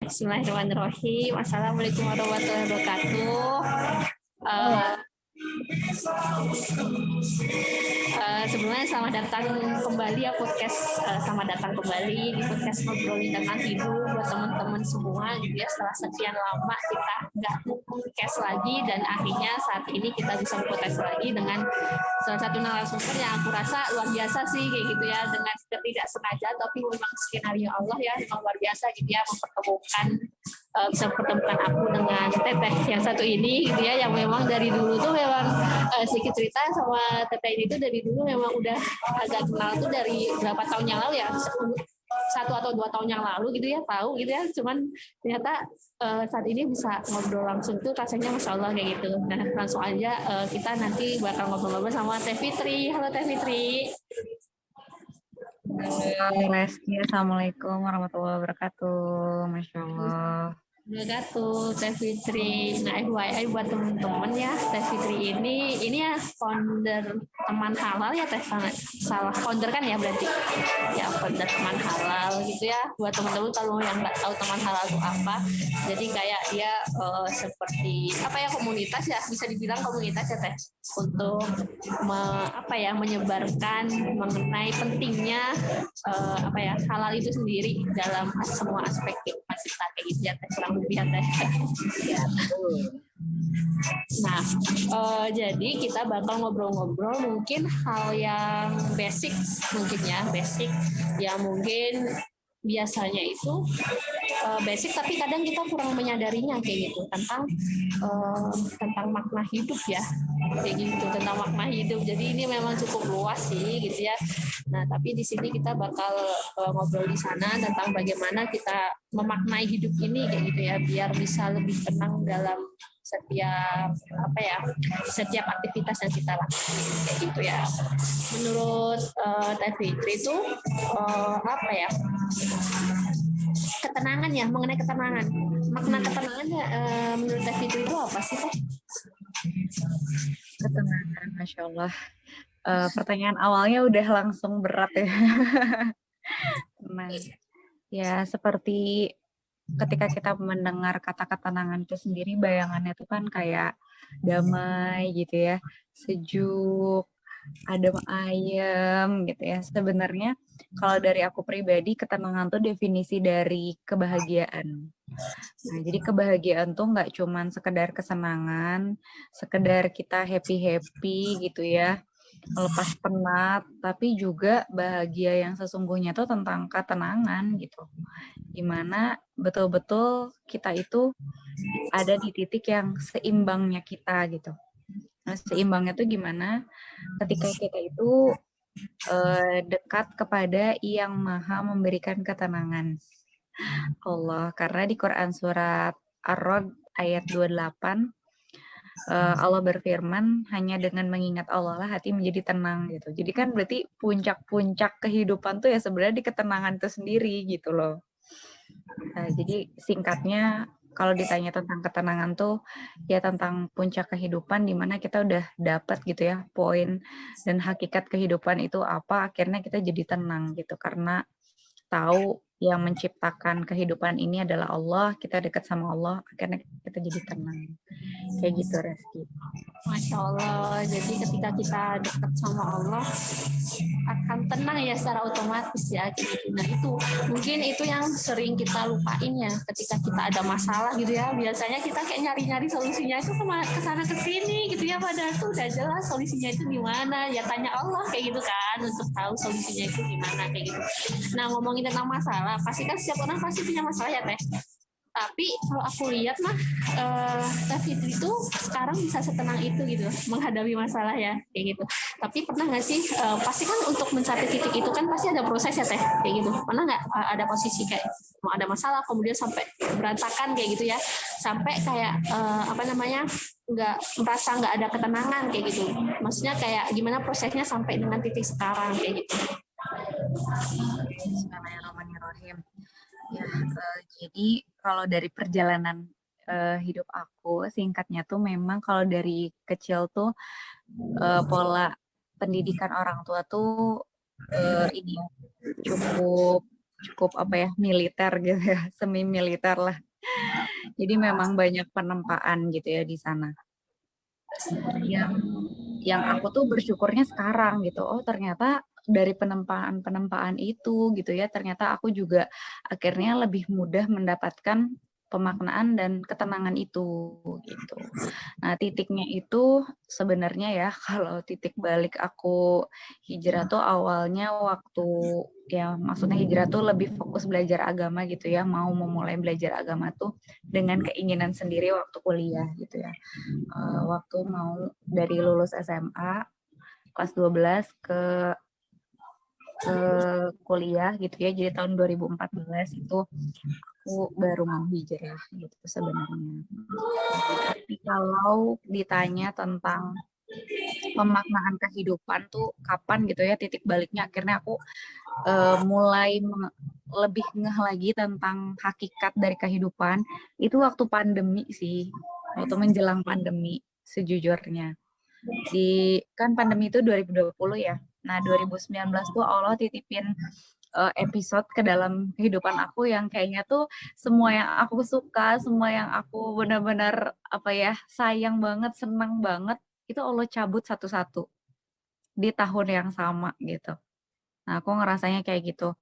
Bismillahirrahmanirrahim. Assalamualaikum warahmatullahi wabarakatuh. Uh, Sebelumnya selamat datang kembali ya podcast, selamat datang kembali di podcast ngobrolin tentang hidup buat teman-teman semua gitu ya. Setelah sekian lama kita nggak podcast lagi dan akhirnya saat ini kita bisa podcast lagi dengan salah satu narasumber yang aku rasa luar biasa sih kayak gitu ya, dengan tidak sengaja tapi memang skenario Allah ya, memang luar biasa gitu ya, bisa mempertemukan aku dengan Teteh yang satu ini gitu ya, yang memang dari dulu tuh memang sedikit cerita sama Teteh ini tuh dari dulu memang udah agak kenal tuh dari berapa tahun yang lalu ya, 1 atau 2 tahun yang lalu gitu ya, tahu gitu ya, cuman ternyata saat ini bisa ngobrol langsung tuh rasanya Masya Allah kayak gitu. Nah langsung aja kita nanti bakal ngobrol-ngobrol sama Teh Fitri. Halo Teh Fitri. Halo Reski, Assalamualaikum warahmatullahi wabarakatuh. Masya Allah. Wabarakatuh, Teh Fitri. Nah, FYI buat teman-teman ya, Teh Fitri ini ya founder teman halal ya, Teh, salah founder kan ya berarti ya, founder teman halal gitu ya. Buat teman-teman kalau yang nggak tahu teman halal itu apa, jadi kayak dia seperti apa ya, komunitas ya, bisa dibilang komunitas ya Teh, untuk menyebarkan mengenai pentingnya halal itu sendiri dalam semua aspek kehidupan kita kayak gitu ya Teh, kurang lebih ya Teh. Ya. Nah, jadi kita bakal ngobrol-ngobrol mungkin hal yang basic mungkin ya, basic yang mungkin biasanya itu basic tapi kadang kita kurang menyadarinya kayak gitu, tentang makna hidup ya, kayak gitu, tentang makna hidup. Jadi ini memang cukup luas sih gitu ya. Nah tapi di sini kita bakal ngobrol di sana tentang bagaimana kita memaknai hidup ini kayak gitu ya, biar bisa lebih tenang dalam setiap aktivitas yang kita lakukan kayak gitu ya. Menurut Teh Fitri itu ketenangan ya, mengenai ketenangan, makna ketenangan ya, menurut Teh Fitri itu apa sih Teh? Ketenangan, Masya Allah. Pertanyaan awalnya udah langsung berat ya. Nah, ya seperti ketika kita mendengar kata ketenangan itu sendiri, bayangannya itu kan kayak damai gitu ya, sejuk, adem ayem gitu ya. Sebenarnya kalau dari aku pribadi, ketenangan tuh definisi dari kebahagiaan. Nah, jadi kebahagiaan tuh nggak cuman sekedar kesenangan, sekedar kita happy-happy gitu ya, melepas penat, tapi juga bahagia yang sesungguhnya tuh tentang ketenangan gitu. Dimana betul-betul kita itu ada di titik yang seimbangnya kita gitu. Nah, seimbangnya tuh gimana? Ketika kita itu dekat kepada yang maha memberikan ketenangan, Allah. Karena di Quran surat Ar-Rod ayat 28, Allah berfirman, hanya dengan mengingat Allah lah hati menjadi tenang gitu. Jadi kan berarti puncak-puncak kehidupan tuh ya sebenarnya di ketenangan itu sendiri gitu loh. Nah, jadi singkatnya kalau ditanya tentang ketenangan tuh ya tentang puncak kehidupan di mana kita udah dapat gitu ya poin dan hakikat kehidupan itu apa, akhirnya kita jadi tenang gitu karena tahu yang menciptakan kehidupan ini adalah Allah, kita dekat sama Allah, akhirnya kita jadi tenang. Kayak gitu, Reski. Masya Allah, jadi ketika kita dekat sama Allah akan tenang ya secara otomatis ya gitu. Nah itu mungkin itu yang sering kita lupain ya, ketika kita ada masalah gitu ya, biasanya kita kayak nyari-nyari solusinya itu kesana kesini gitu ya, padahal tuh udah jelas solusinya itu gimana ya, tanya Allah kayak gitu kan untuk tahu solusinya itu gimana kayak gitu. Nah ngomongin tentang masalah, pasti kan setiap orang pasti punya masalah ya Teh. Tapi kalau aku lihat mah Teh Fitri itu sekarang bisa setenang itu gitu menghadapi masalah ya kayak gitu. Tapi pernah nggak sih, pasti kan untuk mencapai titik itu kan pasti ada proses ya Teh kayak gitu. Pernah nggak ada posisi kayak mau ada masalah kemudian sampai berantakan kayak gitu ya, sampai kayak nggak merasa nggak ada ketenangan kayak gitu. Maksudnya kayak gimana prosesnya sampai dengan titik sekarang kayak gitu. Bismillahirrahmanirrahim. Ya, jadi kalau dari perjalanan hidup aku, singkatnya tuh memang kalau dari kecil tuh pola pendidikan orang tua tuh ini cukup cukup militer gitu ya, semi militer lah. Jadi memang banyak penempaan gitu ya di sana. Yang aku tuh bersyukurnya sekarang gitu. Oh, ternyata dari penempaan itu gitu ya, ternyata aku juga akhirnya lebih mudah mendapatkan pemaknaan dan ketenangan itu gitu. Nah, titiknya itu sebenarnya ya kalau titik balik aku hijrah tuh awalnya waktu maksudnya hijrah tuh lebih fokus belajar agama gitu ya, mau memulai belajar agama tuh dengan keinginan sendiri waktu kuliah gitu ya. Waktu mau dari lulus SMA kelas 12 ke kuliah gitu ya. Jadi tahun 2014 itu aku baru mau hijrah gitu sebenarnya. Tapi kalau ditanya tentang pemaknaan kehidupan tuh kapan gitu ya titik baliknya, akhirnya aku mulai lebih ngeh lagi tentang hakikat dari kehidupan itu waktu pandemi sih, waktu menjelang pandemi sejujurnya. Kan pandemi itu 2020 ya. Nah, 2019 tuh Allah titipin episode ke dalam kehidupan aku yang kayaknya tuh semua yang aku suka, semua yang aku benar-benar sayang banget, senang banget, itu Allah cabut satu-satu di tahun yang sama gitu. Nah, aku ngerasanya kayak gitu.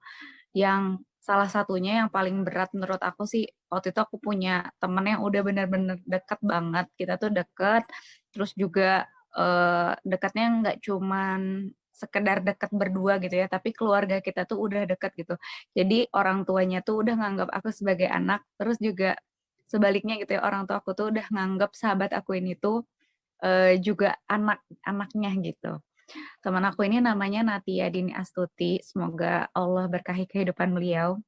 Yang salah satunya yang paling berat menurut aku sih, waktu itu aku punya temen yang udah bener-bener deket banget. Kita tuh deket, terus juga deketnya nggak cuman sekedar deket berdua gitu ya, tapi keluarga kita tuh udah deket gitu. Jadi orang tuanya tuh udah nganggap aku sebagai anak, terus juga sebaliknya gitu ya, orang tua aku tuh udah nganggap sahabat aku ini tuh juga anak-anaknya gitu. Teman aku ini namanya Natia Dini Astuti, semoga Allah berkahi kehidupan beliau.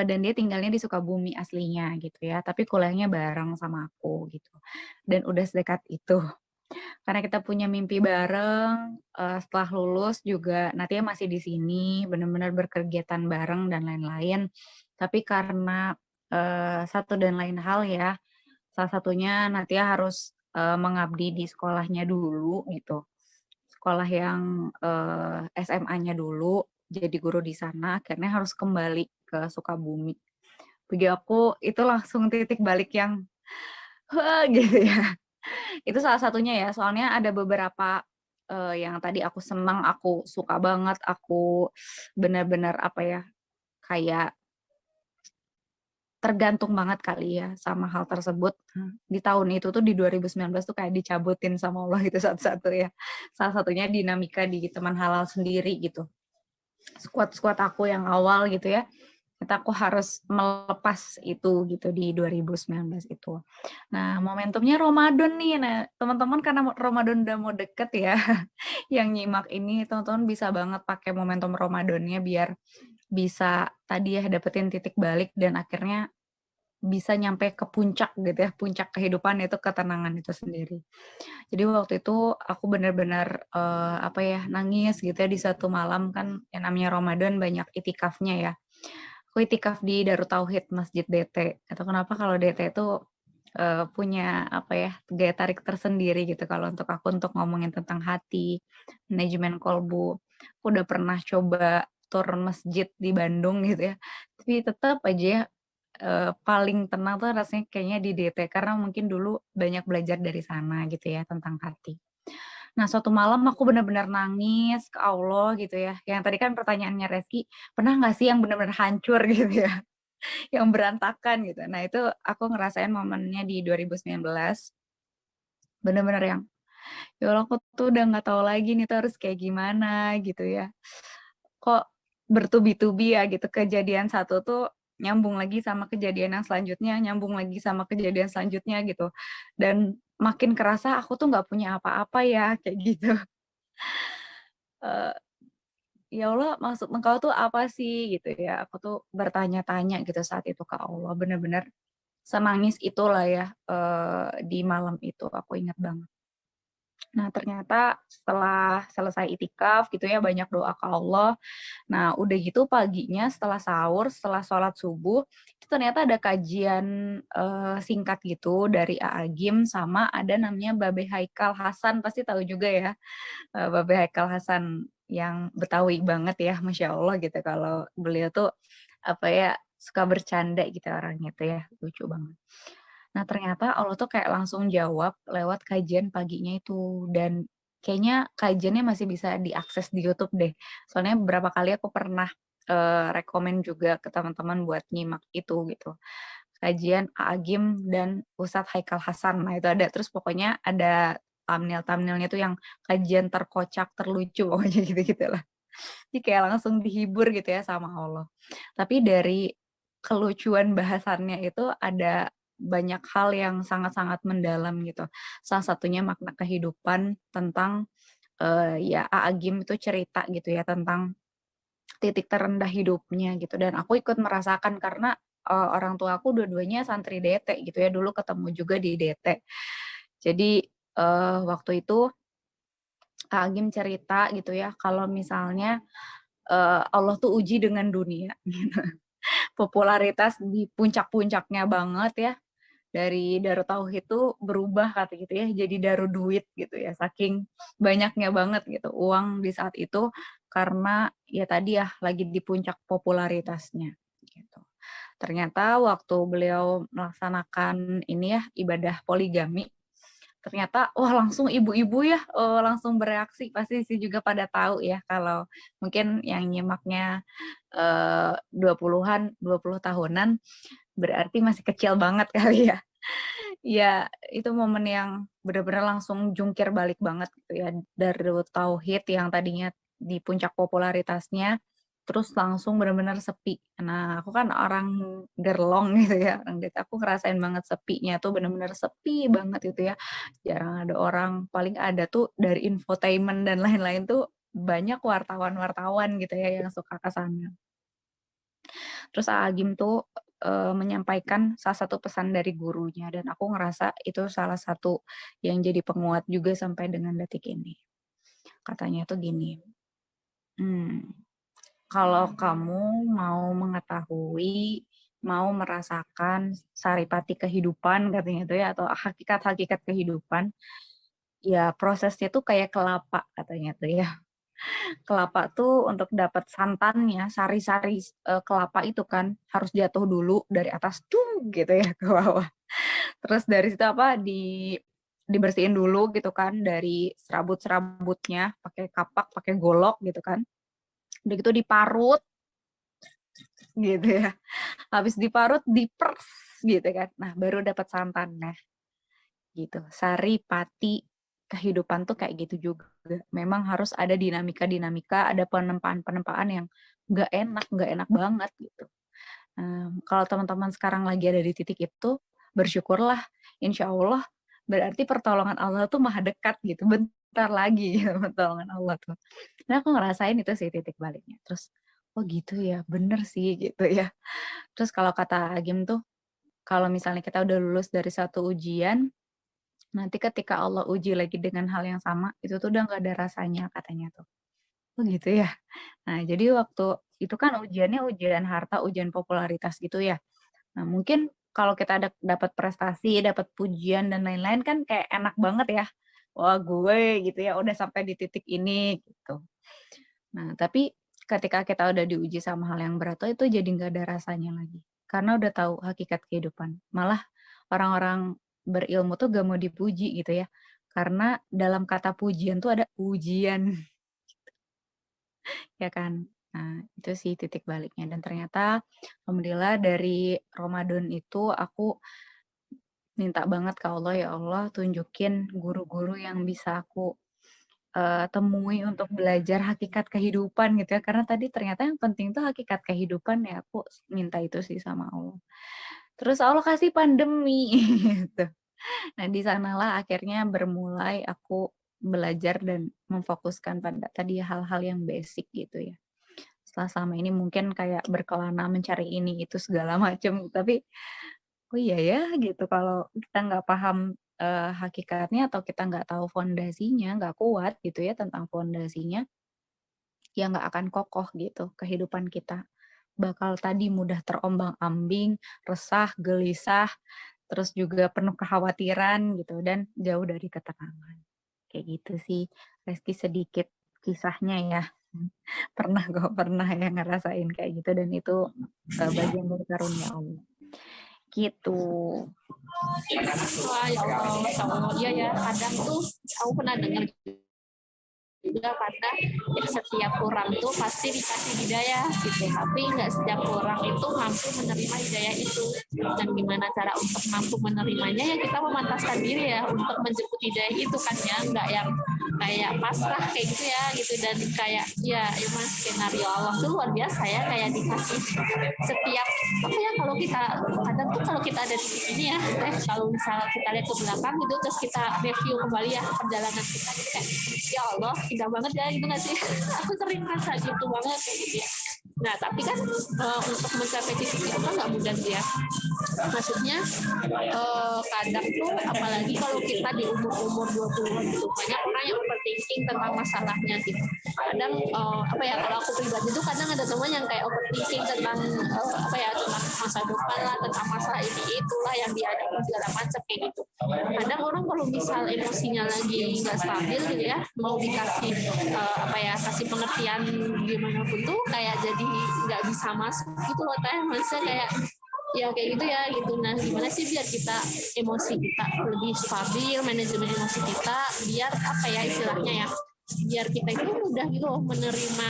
Dan dia tinggalnya di Sukabumi aslinya gitu ya, tapi kuliahnya bareng sama aku gitu. Dan udah sedekat itu. Karena kita punya mimpi bareng, setelah lulus juga Natia masih di sini, benar-benar berkegiatan bareng dan lain-lain. Tapi karena satu dan lain hal ya, salah satunya Natia harus mengabdi di sekolahnya dulu gitu. Sekolah yang SMA-nya dulu, jadi guru di sana, akhirnya harus kembali ke Sukabumi. Bagi aku itu langsung titik balik yang gitu ya. Itu salah satunya ya, soalnya ada beberapa yang tadi aku senang, aku suka banget, aku benar-benar kayak tergantung banget kali ya sama hal tersebut. Di tahun itu tuh di 2019 tuh kayak dicabutin sama Allah itu satu-satu ya. Salah satunya dinamika di teman halal sendiri gitu. Squad aku yang awal gitu ya. Kita aku harus melepas itu gitu di 2019 itu. Nah, momentumnya Ramadan nih. Nah, teman-teman karena Ramadan udah mau deket ya, yang nyimak ini teman-teman bisa banget pakai momentum Ramadannya biar bisa tadi ya dapetin titik balik dan akhirnya bisa nyampe ke puncak gitu ya, puncak kehidupan itu ketenangan itu sendiri. Jadi waktu itu aku benar-benar nangis gitu ya di satu malam, kan yang namanya Ramadan banyak itikafnya ya. Aku itikaf di Darut Tauhid Masjid DT. Atau kenapa kalau DT itu punya gaya tarik tersendiri gitu kalau untuk aku untuk ngomongin tentang hati, manajemen kolbu. Aku udah pernah coba tur masjid di Bandung gitu ya. Tapi tetap aja ya paling tenang tuh rasanya kayaknya di DT karena mungkin dulu banyak belajar dari sana gitu ya tentang hati. Nah, suatu malam aku benar-benar nangis ke Allah gitu ya. Yang tadi kan pertanyaannya Reski, pernah nggak sih yang benar-benar hancur gitu ya, yang berantakan gitu. Nah, itu aku ngerasain momennya di 2019, benar-benar yang, ya Allah aku tuh udah nggak tahu lagi nih tuh harus kayak gimana gitu ya. Kok bertubi-tubi ya gitu, kejadian satu tuh nyambung lagi sama kejadian yang selanjutnya, nyambung lagi sama kejadian selanjutnya gitu. Dan makin kerasa aku tuh nggak punya apa-apa ya, kayak gitu. Eee, ya Allah maksud Engkau tuh apa sih gitu ya, aku tuh bertanya-tanya gitu saat itu ke Allah, bener-bener senangis itulah ya, di malam itu aku ingat banget. Nah, ternyata setelah selesai itikaf gitu ya, banyak doa ke Allah. Nah, udah gitu paginya setelah sahur, setelah sholat subuh, itu ternyata ada kajian singkat gitu dari A'agim sama ada namanya Babe Haikal Hasan, pasti tahu juga ya, Babe Haikal Hasan. yang Betawi banget ya, Masya Allah gitu. Kalau beliau tuh apa ya, suka bercanda gitu orangnya tuh ya, lucu banget. Nah ternyata Allah tuh kayak langsung jawab lewat kajian paginya itu, dan kayaknya kajiannya masih bisa diakses di YouTube deh. Soalnya beberapa kali aku pernah rekomen juga ke teman-teman buat nyimak itu gitu. Kajian Agim dan Ustadz Haikal Hasan. Nah itu ada, terus pokoknya ada thumbnail-thumbnailnya tuh yang kajian terkocak, terlucu, pokoknya gitu-gitu lah. Jadi kayak langsung dihibur gitu ya sama Allah. Tapi dari kelucuan bahasannya itu ada banyak hal yang sangat-sangat mendalam gitu. Salah satunya makna kehidupan tentang ya Agim itu cerita gitu ya tentang titik terendah hidupnya gitu, dan aku ikut merasakan karena orang tua aku dua-duanya santri DT gitu ya, dulu ketemu juga di DT. Jadi waktu itu Kak Agim cerita gitu ya, kalau misalnya Allah tuh uji dengan dunia. Popularitas di puncak-puncaknya banget ya, dari Darut Tauhid itu berubah kata gitu ya, jadi Darut Duit gitu ya, saking banyaknya banget gitu uang di saat itu, karena ya tadi ya, lagi di puncak popularitasnya gitu. Ternyata waktu beliau melaksanakan ini ya, ibadah poligami, ternyata wah langsung ibu-ibu ya, langsung bereaksi, pasti sih juga pada tahu ya kalau mungkin yang nyimaknya 20-an, 20 tahunan, berarti masih kecil banget kali ya. Ya itu momen yang benar-benar langsung jungkir balik banget gitu ya, dari Tauhid yang tadinya di puncak popularitasnya, terus langsung benar-benar sepi. Nah, aku kan orang gerlong gitu ya, orang desa, aku ngerasain banget sepinya tuh, benar-benar sepi banget gitu ya. Jarang ada orang, paling ada tuh dari infotainment dan lain-lain tuh banyak wartawan-wartawan gitu ya yang suka ke sana. Terus Agim tuh menyampaikan salah satu pesan dari gurunya, dan aku ngerasa itu salah satu yang jadi penguat juga sampai dengan detik ini. Katanya tuh gini, "Mmm, kalau kamu mau mengetahui, mau merasakan saripati kehidupan," katanya tuh ya, atau hakikat-hakikat kehidupan, ya prosesnya tuh kayak kelapa katanya tuh ya. Kelapa tuh untuk dapat santannya, sari-sari kelapa itu kan harus jatuh dulu dari atas gitu ya ke bawah. Terus dari situ apa, dibersihin dulu gitu kan dari serabut-serabutnya, pakai kapak, pakai golok gitu kan. Udah gitu diparut gitu ya. Habis diparut, diperes gitu kan. Nah, baru dapat santannya gitu. Sari pati kehidupan tuh kayak gitu juga. Memang harus ada dinamika-dinamika, ada penempaan-penempaan yang nggak enak banget gitu. Kalau teman-teman sekarang lagi ada di titik itu, bersyukurlah, insya Allah berarti pertolongan Allah tuh maha dekat gitu, bentar lagi gitu pertolongan Allah tuh. Nah aku ngerasain itu sih titik baliknya. Terus, oh gitu ya, bener sih gitu ya. Terus kalau kata Agim tuh, kalau misalnya kita udah lulus dari satu ujian, nanti ketika Allah uji lagi dengan hal yang sama, itu tuh udah nggak ada rasanya katanya tuh. Oh gitu ya. Nah jadi waktu itu kan ujiannya ujian harta, ujian popularitas gitu ya. Nah, mungkin kalau kita dapat prestasi, dapat pujian dan lain-lain kan kayak enak banget ya. Wah, gue gitu ya udah sampai di titik ini gitu. Nah, tapi ketika kita udah diuji sama hal yang berat tuh itu jadi nggak ada rasanya lagi. Karena udah tahu hakikat kehidupan. Malah orang-orang berilmu tuh gak mau dipuji gitu ya. Karena dalam kata pujian tuh ada ujian, ya kan? Nah, itu sih titik baliknya. Dan ternyata alhamdulillah dari Ramadan itu aku minta banget ke Allah, "Ya Allah tunjukin guru-guru yang bisa aku, temui untuk belajar hakikat kehidupan," gitu ya. Karena tadi ternyata yang penting tuh hakikat kehidupan ya, aku minta itu sih sama Allah. Terus Allah kasih pandemi gitu. Nah, di sanalah akhirnya bermulai aku belajar dan memfokuskan pada tadi hal-hal yang basic gitu ya. Setelah selama ini mungkin kayak berkelana mencari ini itu segala macam, tapi oh iya ya gitu kalau kita nggak paham, hakikatnya atau kita nggak tahu fondasinya, nggak kuat gitu ya tentang fondasinya, ya nggak akan kokoh gitu kehidupan kita. Bakal tadi mudah terombang-ambing, resah, gelisah, terus juga penuh kekhawatiran gitu dan jauh dari ketenangan. Kayak gitu sih, Reski sedikit kisahnya ya. Pernah ya ngerasain kayak gitu dan itu bagian dari karunia Allah. Gitu. Wah, ya Allah, Masya Allah. Iya ya, kadang tuh aku pernah dengar juga karena setiap orang tuh pasti dikasih hidayah gitu, tapi nggak setiap orang itu mampu menerima hidayah itu. Dan gimana cara untuk mampu menerimanya, ya kita memantaskan diri ya untuk menjemput hidayah itu kan, ya nggak yang kayak pasrah kayak gitu ya gitu. Dan kayak ya emang skenario Allah tuh luar biasa ya, kayak dikasih setiap apa ya, kalau kita kadang tuh kalau kita ada di sini ya kalau misalnya kita lihat ke belakang gitu terus kita review kembali ya perjalanan kita gitu, kayak ya Allah indah banget ya gitu nggak sih. Aku sering merasa gitu banget kayak gitu ya. Nah tapi kan untuk mencapai titik itu kan nggak mudah sih ya. Maksudnya kadang tuh apalagi kalau kita di umur 20-an gitu, banyak orang yang overthinking tentang masalahnya gitu. Kadang apa ya, kalau aku pribadi tuh kadang ada teman yang kayak overthinking tentang apa ya, tentang masa depan lah, tentang masalah ini itulah yang dihadapi segala macam kayak gitu. Kadang orang kalau misal emosinya lagi nggak stabil gitu ya, mau dikasih apa ya, kasih pengertian gimana pun tuh kayak jadi nggak bisa masuk gitu loh teh. Maksudnya kayak ya kayak gitu ya gitu. Nah gimana sih biar kita emosi kita lebih stabil, manajemen emosi kita biar apa ya istilahnya ya, biar kita itu mudah gitu loh menerima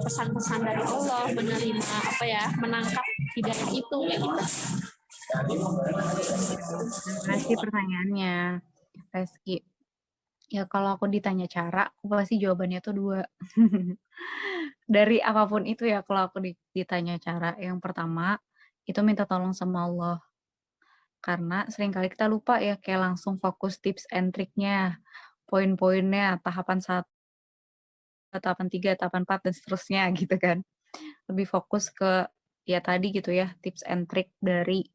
pesan-pesan dari Allah, menerima apa ya, menangkap hidayah itu kayak gitu. Terima kasih pertanyaannya, Reski. Ya kalau aku ditanya cara, aku pasti jawabannya tuh 2. Dari apapun itu ya, kalau aku ditanya cara, yang pertama itu minta tolong sama Allah. Karena seringkali kita lupa ya, kayak langsung fokus tips and triknya, poin-poinnya, tahapan 1, tahapan 3, tahapan 4, dan seterusnya gitu kan. Lebih fokus ke ya tadi gitu ya, tips and trik dari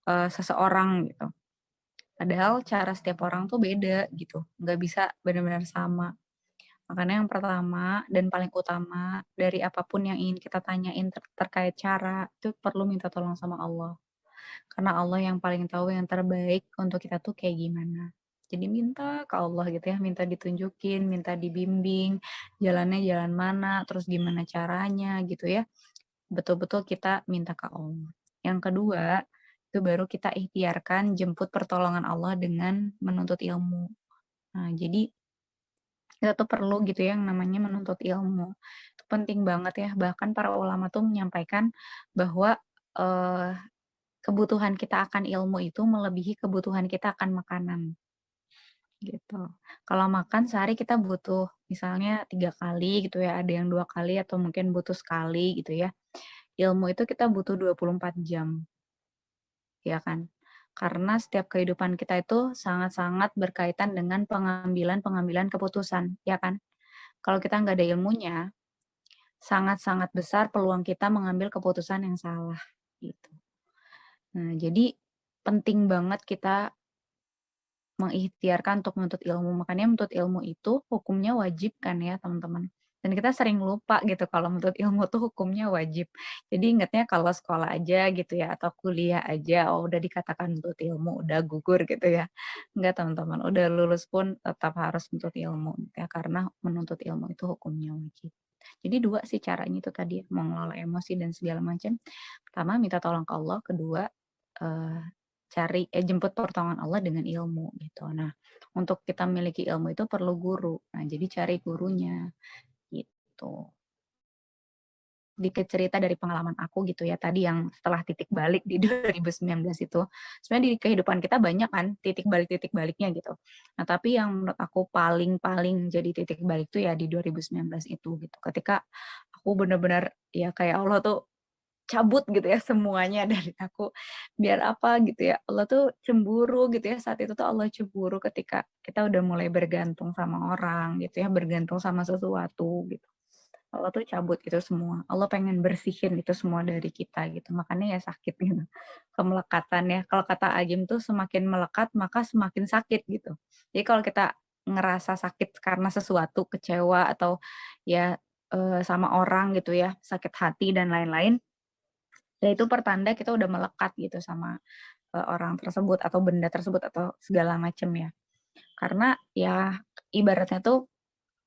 seseorang gitu. Padahal cara setiap orang tuh beda gitu, nggak bisa benar-benar sama. Makanya yang pertama dan paling utama dari apapun yang ingin kita tanyain terkait cara, itu perlu minta tolong sama Allah. Karena Allah yang paling tahu yang terbaik untuk kita tuh kayak gimana. Jadi minta ke Allah gitu ya, minta ditunjukin, minta dibimbing, jalannya jalan mana, terus gimana caranya gitu ya. Betul-betul kita minta ke Allah. Yang kedua, itu baru kita ikhtiarkan jemput pertolongan Allah dengan menuntut ilmu. Nah, jadi kita tuh perlu gitu ya yang namanya menuntut ilmu. Itu penting banget ya. Bahkan para ulama tuh menyampaikan bahwa eh, kebutuhan kita akan ilmu itu melebihi kebutuhan kita akan makanan. Gitu. Kalau makan sehari kita butuh misalnya 3 kali gitu ya, ada yang 2 kali atau mungkin butuh sekali gitu ya. Ilmu itu kita butuh 24 jam, ya kan? Karena setiap kehidupan kita itu sangat-sangat berkaitan dengan pengambilan-pengambilan keputusan, ya kan? Kalau kita nggak ada ilmunya, sangat-sangat besar peluang kita mengambil keputusan yang salah, gitu. Nah, jadi penting banget kita mengikhtiarkan untuk menuntut ilmu. Makanya menuntut ilmu itu hukumnya wajib kan ya, teman-teman. Dan kita sering lupa gitu kalau menuntut ilmu tuh hukumnya wajib. Jadi ingatnya kalau sekolah aja gitu ya, atau kuliah aja, oh udah dikatakan menuntut ilmu, udah gugur gitu ya. Enggak teman-teman, udah lulus pun tetap harus menuntut ilmu ya, karena menuntut ilmu itu hukumnya wajib. Jadi 2 sih caranya itu tadi, mengelola emosi dan segala macam. Pertama minta tolong ke Allah, kedua jemput pertolongan Allah dengan ilmu gitu. Nah, untuk kita memiliki ilmu itu perlu guru. Nah, jadi cari gurunya gitu. Dikit cerita dari pengalaman aku gitu ya, tadi yang setelah titik balik di 2019 itu. Sebenarnya di kehidupan kita banyak kan titik baliknya gitu. Nah, tapi yang menurut aku paling jadi titik balik tuh ya di 2019 itu gitu. Ketika aku benar-benar ya kayak Allah tuh cabut gitu ya semuanya dari aku. Biar apa gitu ya, Allah tuh cemburu gitu ya, saat itu tuh Allah cemburu ketika kita udah mulai bergantung sama orang gitu ya, bergantung sama sesuatu gitu. Allah tuh cabut itu semua. Allah pengen bersihin itu semua dari kita gitu. Makanya ya sakit gitu. Kemelekatan ya. Kalau kata Agim tuh semakin melekat maka semakin sakit gitu. Jadi kalau kita ngerasa sakit karena sesuatu, kecewa atau ya sama orang gitu ya, sakit hati dan lain-lain, ya itu pertanda kita udah melekat gitu sama orang tersebut atau benda tersebut atau segala macam ya. Karena ya ibaratnya tuh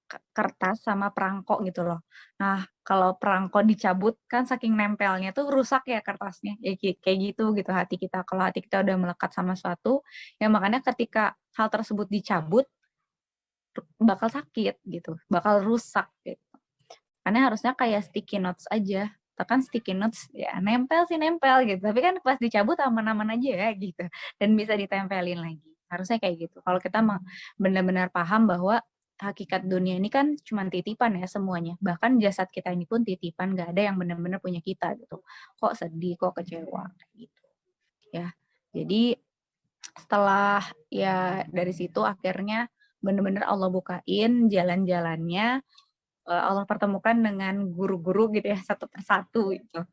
kertas sama perangko gitu loh. Nah, kalau perangko dicabut kan saking nempelnya tuh rusak ya kertasnya, ya kayak gitu hati kita. Kalau hati kita udah melekat sama suatu, ya makanya ketika hal tersebut dicabut, bakal sakit gitu, bakal rusak gitu. Karena harusnya kayak sticky notes aja. Kan sticky notes ya nempel sih nempel gitu, tapi kan pas dicabut aman-aman aja ya gitu, dan bisa ditempelin lagi. Harusnya kayak gitu. Kalau kita benar-benar paham bahwa hakikat dunia ini kan cuma titipan ya semuanya. Bahkan jasad kita ini pun titipan, nggak ada yang benar-benar punya kita gitu. Kok sedih, kok kecewa gitu. Ya. Jadi setelah ya dari situ akhirnya benar-benar Allah bukain jalan-jalannya, Allah pertemukan dengan guru-guru gitu ya satu persatu gitu,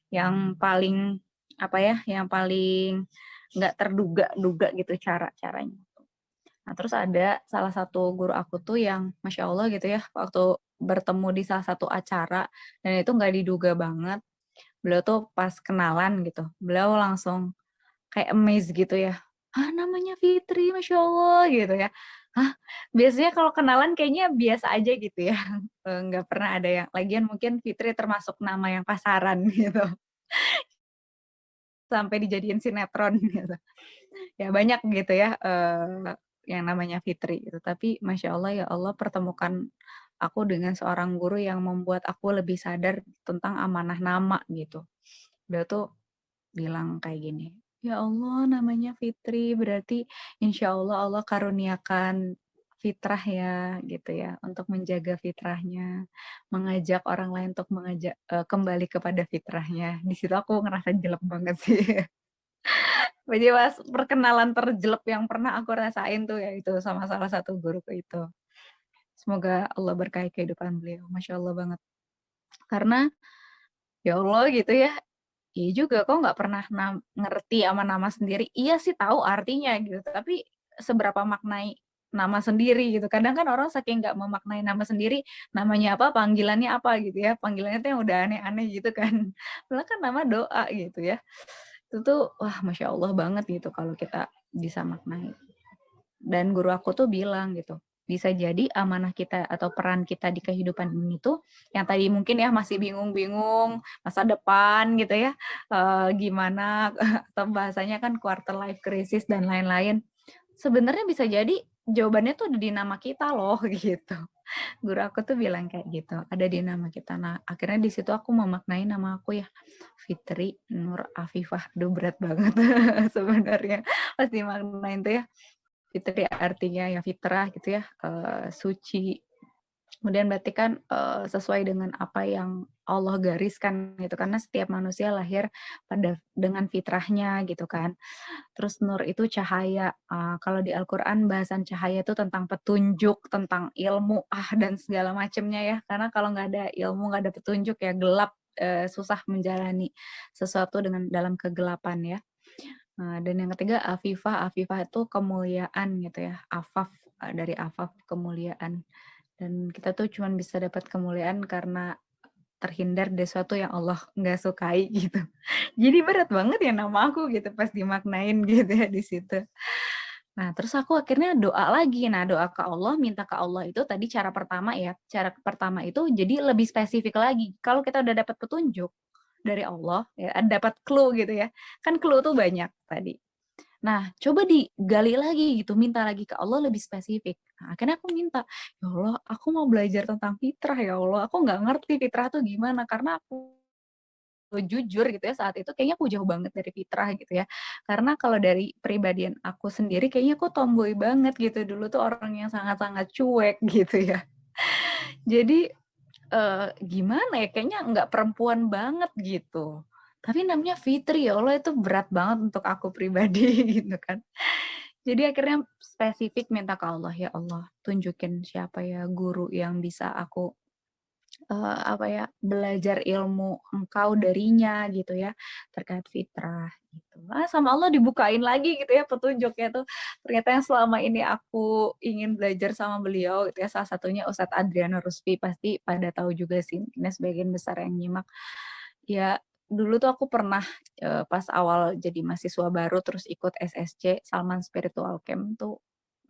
yang paling apa ya, yang paling nggak terduga-duga gitu caranya. Nah terus ada salah satu guru aku tuh yang masya Allah gitu ya, waktu bertemu di salah satu acara dan itu nggak diduga banget, beliau tuh pas kenalan gitu, beliau langsung kayak amazed gitu ya, "Hah, namanya Fitri, Masya Allah," gitu ya. Hah, biasanya kalau kenalan kayaknya biasa aja gitu ya, nggak pernah ada yang lagian mungkin Fitri termasuk nama yang pasaran gitu, sampai dijadiin sinetron gitu. Ya banyak gitu ya, yang namanya Fitri gitu, tapi Masya Allah, ya Allah pertemukan aku dengan seorang guru yang membuat aku lebih sadar tentang amanah nama gitu. Beliau tuh bilang kayak gini, "Ya Allah namanya Fitri, berarti insya Allah Allah karuniakan fitrah ya," gitu ya, untuk menjaga fitrahnya, mengajak orang lain untuk kembali kepada fitrahnya. Di situ aku ngerasa jelek banget sih. Jadi pas perkenalan terjelek yang pernah aku rasain tuh ya itu sama salah satu guruku itu. Semoga Allah berkahi kehidupan beliau, Masya Allah banget. Karena, ya Allah gitu ya, iya juga, kok nggak pernah ngerti sama nama sendiri. Iya sih tahu artinya gitu, tapi seberapa maknai nama sendiri gitu. Kadang kan orang saking nggak memaknai nama sendiri, namanya apa, panggilannya apa gitu ya. Panggilannya tuh yang udah aneh-aneh gitu kan. Padahal kan nama doa gitu ya. Itu tuh wah Masya Allah banget gitu kalau kita bisa maknai. Dan guru aku tuh bilang gitu, bisa jadi amanah kita atau peran kita di kehidupan ini tuh yang tadi mungkin ya masih bingung-bingung masa depan gitu ya, gimana atau bahasanya kan quarter life crisis dan lain-lain. Sebenarnya bisa jadi jawabannya tuh ada di nama kita loh gitu. Guru aku tuh bilang kayak gitu, ada di nama kita. Nah, akhirnya di situ aku memaknai nama aku ya, Fitri Nur Afifah. Aduh berat banget sebenarnya pas dimaknain tuh ya. Fitri artinya ya fitrah gitu ya, suci. Kemudian berarti kan, sesuai dengan apa yang Allah gariskan gitu, karena setiap manusia lahir dengan fitrahnya gitu kan. Terus nur itu cahaya, kalau di Al-Qur'an bahasan cahaya itu tentang petunjuk, tentang ilmu, dan segala macamnya ya. Karena kalau nggak ada ilmu, nggak ada petunjuk ya gelap, susah menjalani sesuatu dalam kegelapan ya. Dan yang ketiga Afifah, Afifah itu kemuliaan gitu ya, Afaf, dari Afaf kemuliaan. Dan kita tuh cuman bisa dapat kemuliaan karena terhindar dari sesuatu yang Allah nggak sukai gitu. Jadi berat banget ya nama aku gitu pas dimaknain gitu ya di situ. Nah, terus aku akhirnya doa lagi. Nah, doa ke Allah, minta ke Allah itu tadi cara pertama ya. Cara pertama itu jadi lebih spesifik lagi. Kalau kita udah dapat petunjuk dari Allah, ya, dapat clue gitu ya. Kan clue tuh banyak tadi. Nah, coba digali lagi gitu, minta lagi ke Allah lebih spesifik. Nah, akhirnya aku minta, "Ya Allah, aku mau belajar tentang fitrah ya Allah. Aku nggak ngerti fitrah tuh gimana, karena aku jujur gitu ya saat itu kayaknya aku jauh banget dari fitrah gitu ya. Karena kalau dari pribadian aku sendiri kayaknya aku tomboy banget gitu. Dulu tuh orang yang sangat-sangat cuek gitu ya. Jadi gimana ya, kayaknya nggak perempuan banget gitu. Tapi namanya Fitri, ya Allah itu berat banget untuk aku pribadi gitu kan. Jadi akhirnya spesifik minta ke Allah, "Ya Allah, tunjukin siapa ya guru yang bisa aku apa ya, belajar ilmu Engkau darinya gitu ya, terkait fitrah gitu. Sama Allah dibukain lagi gitu ya petunjuknya tuh. Ternyata yang selama ini aku ingin belajar sama beliau gitu ya, salah satunya Ustadz Adriano Rusfi, pasti pada tahu juga sih, mungkin sebagian besar yang nyimak. Ya, dulu tuh aku pernah, pas awal jadi mahasiswa baru terus ikut SSC, Salman Spiritual Camp tuh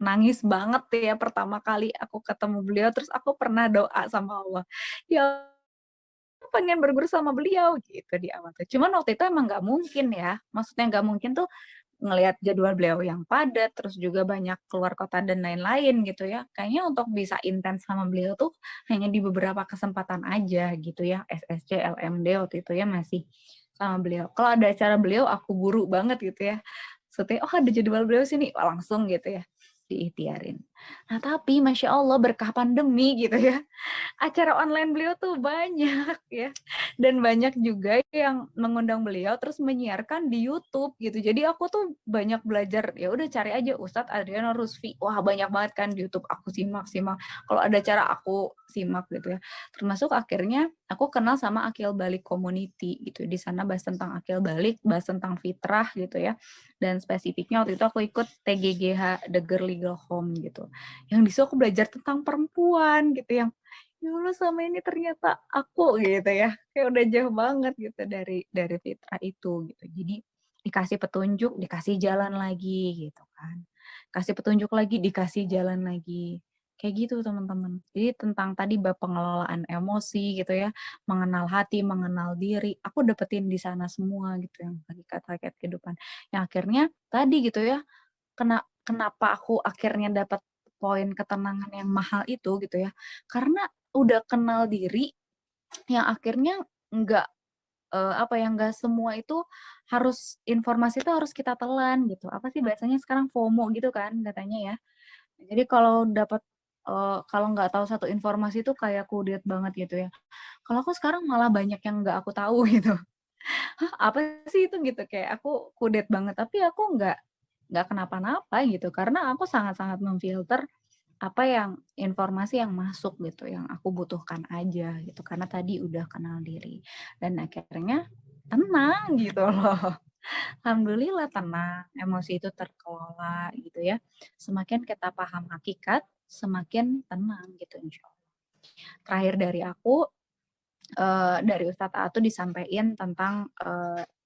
nangis banget ya pertama kali aku ketemu beliau, terus aku pernah doa sama Allah, "Ya pengen berguru sama beliau," gitu di awal tuh. Cuman waktu itu emang nggak mungkin ya, maksudnya nggak mungkin tuh ngelihat jadwal beliau yang padat, terus juga banyak keluar kota dan lain-lain gitu ya. Kayaknya untuk bisa intens sama beliau tuh hanya di beberapa kesempatan aja gitu ya, SSC, LMD waktu itu ya masih sama beliau. Kalau ada acara beliau aku buru banget gitu ya. Maksudnya, oh ada jadwal beliau sini, wah langsung gitu ya, diikhtiarin. Nah tapi Masya Allah berkah pandemi gitu ya, acara online beliau tuh banyak ya, dan banyak juga yang mengundang beliau terus menyiarkan di YouTube gitu. Jadi aku tuh banyak belajar, ya udah cari aja Ustadz Adriano Rusfi. Wah, banyak banget kan di YouTube aku simak-simak. Kalau ada acara aku simak gitu ya. Termasuk akhirnya aku kenal sama Akil Balik Community gitu. Di sana bahas tentang Akil Balik, bahas tentang fitrah gitu ya. Dan spesifiknya waktu itu aku ikut TGGH The Girl Legal Home gitu. Yang di situ aku belajar tentang perempuan gitu, yang ya Allah sama ini ternyata aku gitu ya, kayak udah jauh banget gitu dari fitrah itu gitu. Jadi dikasih petunjuk, dikasih jalan lagi gitu kan. Kasih petunjuk lagi, dikasih jalan lagi. Kayak gitu teman-teman. Jadi tentang tadi bab pengelolaan emosi gitu ya, mengenal hati, mengenal diri, aku dapetin di sana semua gitu yang hakikat-hakikat kehidupan. Yang akhirnya tadi gitu ya, kenapa aku akhirnya dapat poin ketenangan yang mahal itu gitu ya, karena udah kenal diri yang akhirnya nggak apa ya, nggak semua itu harus informasi itu harus kita telan gitu. Apa sih bahasanya sekarang FOMO gitu kan katanya ya. Jadi kalau dapat kalau nggak tahu satu informasi itu kayak kudet banget gitu ya. Kalau aku sekarang malah banyak yang nggak aku tahu gitu. Hah, apa sih itu gitu, kayak aku kudet banget, tapi aku nggak kenapa-napa gitu, karena aku sangat-sangat memfilter apa yang informasi yang masuk gitu, yang aku butuhkan aja gitu, karena tadi udah kenal diri. Dan akhirnya tenang gitu loh. Alhamdulillah tenang, emosi itu terkelola gitu ya. Semakin kita paham hakikat, semakin tenang gitu insya Allah. Terakhir dari aku, dari Ustadz A tuh disampaikan tentang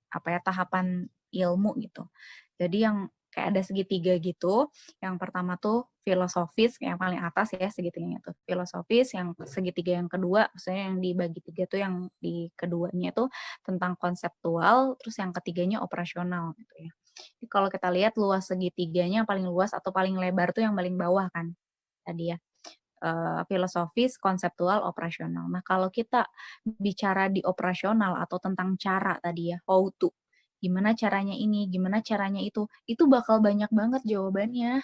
apa ya, tahapan ilmu gitu. Jadi yang kayak ada segitiga gitu. Yang pertama tuh filosofis, yang paling atas ya segitiganya tuh filosofis. Yang segitiga yang kedua, maksudnya yang dibagi tiga tuh yang di keduanya tuh tentang konseptual, terus yang ketiganya operasional gitu ya. Jadi kalau kita lihat luas segitiganya paling luas atau paling lebar tuh yang paling bawah kan tadi ya. Filosofis, konseptual, operasional. Nah, kalau kita bicara di operasional atau tentang cara tadi ya, how to, gimana caranya ini, gimana caranya itu bakal banyak banget jawabannya.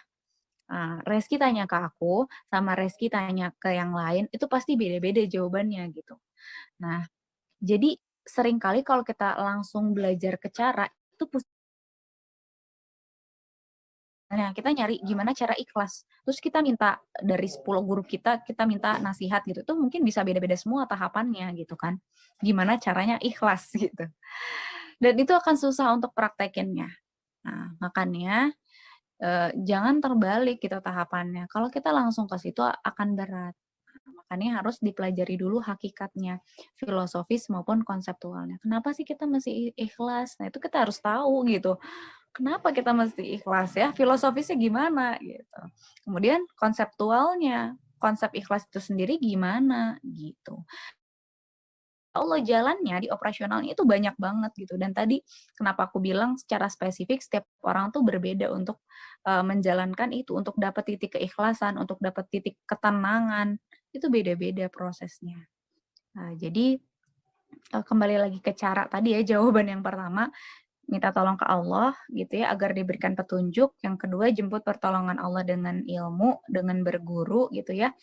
Nah, Reski tanya ke aku, sama Reski tanya ke yang lain, itu pasti beda-beda jawabannya gitu. Nah, jadi seringkali kalau kita langsung belajar ke cara, itu nah, kita nyari gimana cara ikhlas. Terus kita minta dari 10 guru kita minta nasihat gitu. Itu mungkin bisa beda-beda semua tahapannya gitu kan. Gimana caranya ikhlas gitu. Dan itu akan susah untuk praktekinnya. Nah, makanya jangan terbalik gitu tahapannya. Kalau kita langsung ke situ akan berat. Makanya harus dipelajari dulu hakikatnya, filosofis maupun konseptualnya. Kenapa sih kita mesti ikhlas? Nah, itu kita harus tahu gitu. Kenapa kita mesti ikhlas ya? Filosofisnya gimana gitu. Kemudian konseptualnya, konsep ikhlas itu sendiri gimana gitu. Allah jalannya di operasionalnya itu banyak banget gitu. Dan tadi kenapa aku bilang secara spesifik setiap orang tuh berbeda untuk menjalankan itu, untuk dapat titik keikhlasan, untuk dapat titik ketenangan, itu beda-beda prosesnya. Nah, jadi kembali lagi ke cara tadi ya, jawaban yang pertama, minta tolong ke Allah gitu ya agar diberikan petunjuk. Yang kedua, jemput pertolongan Allah dengan ilmu, dengan berguru gitu ya.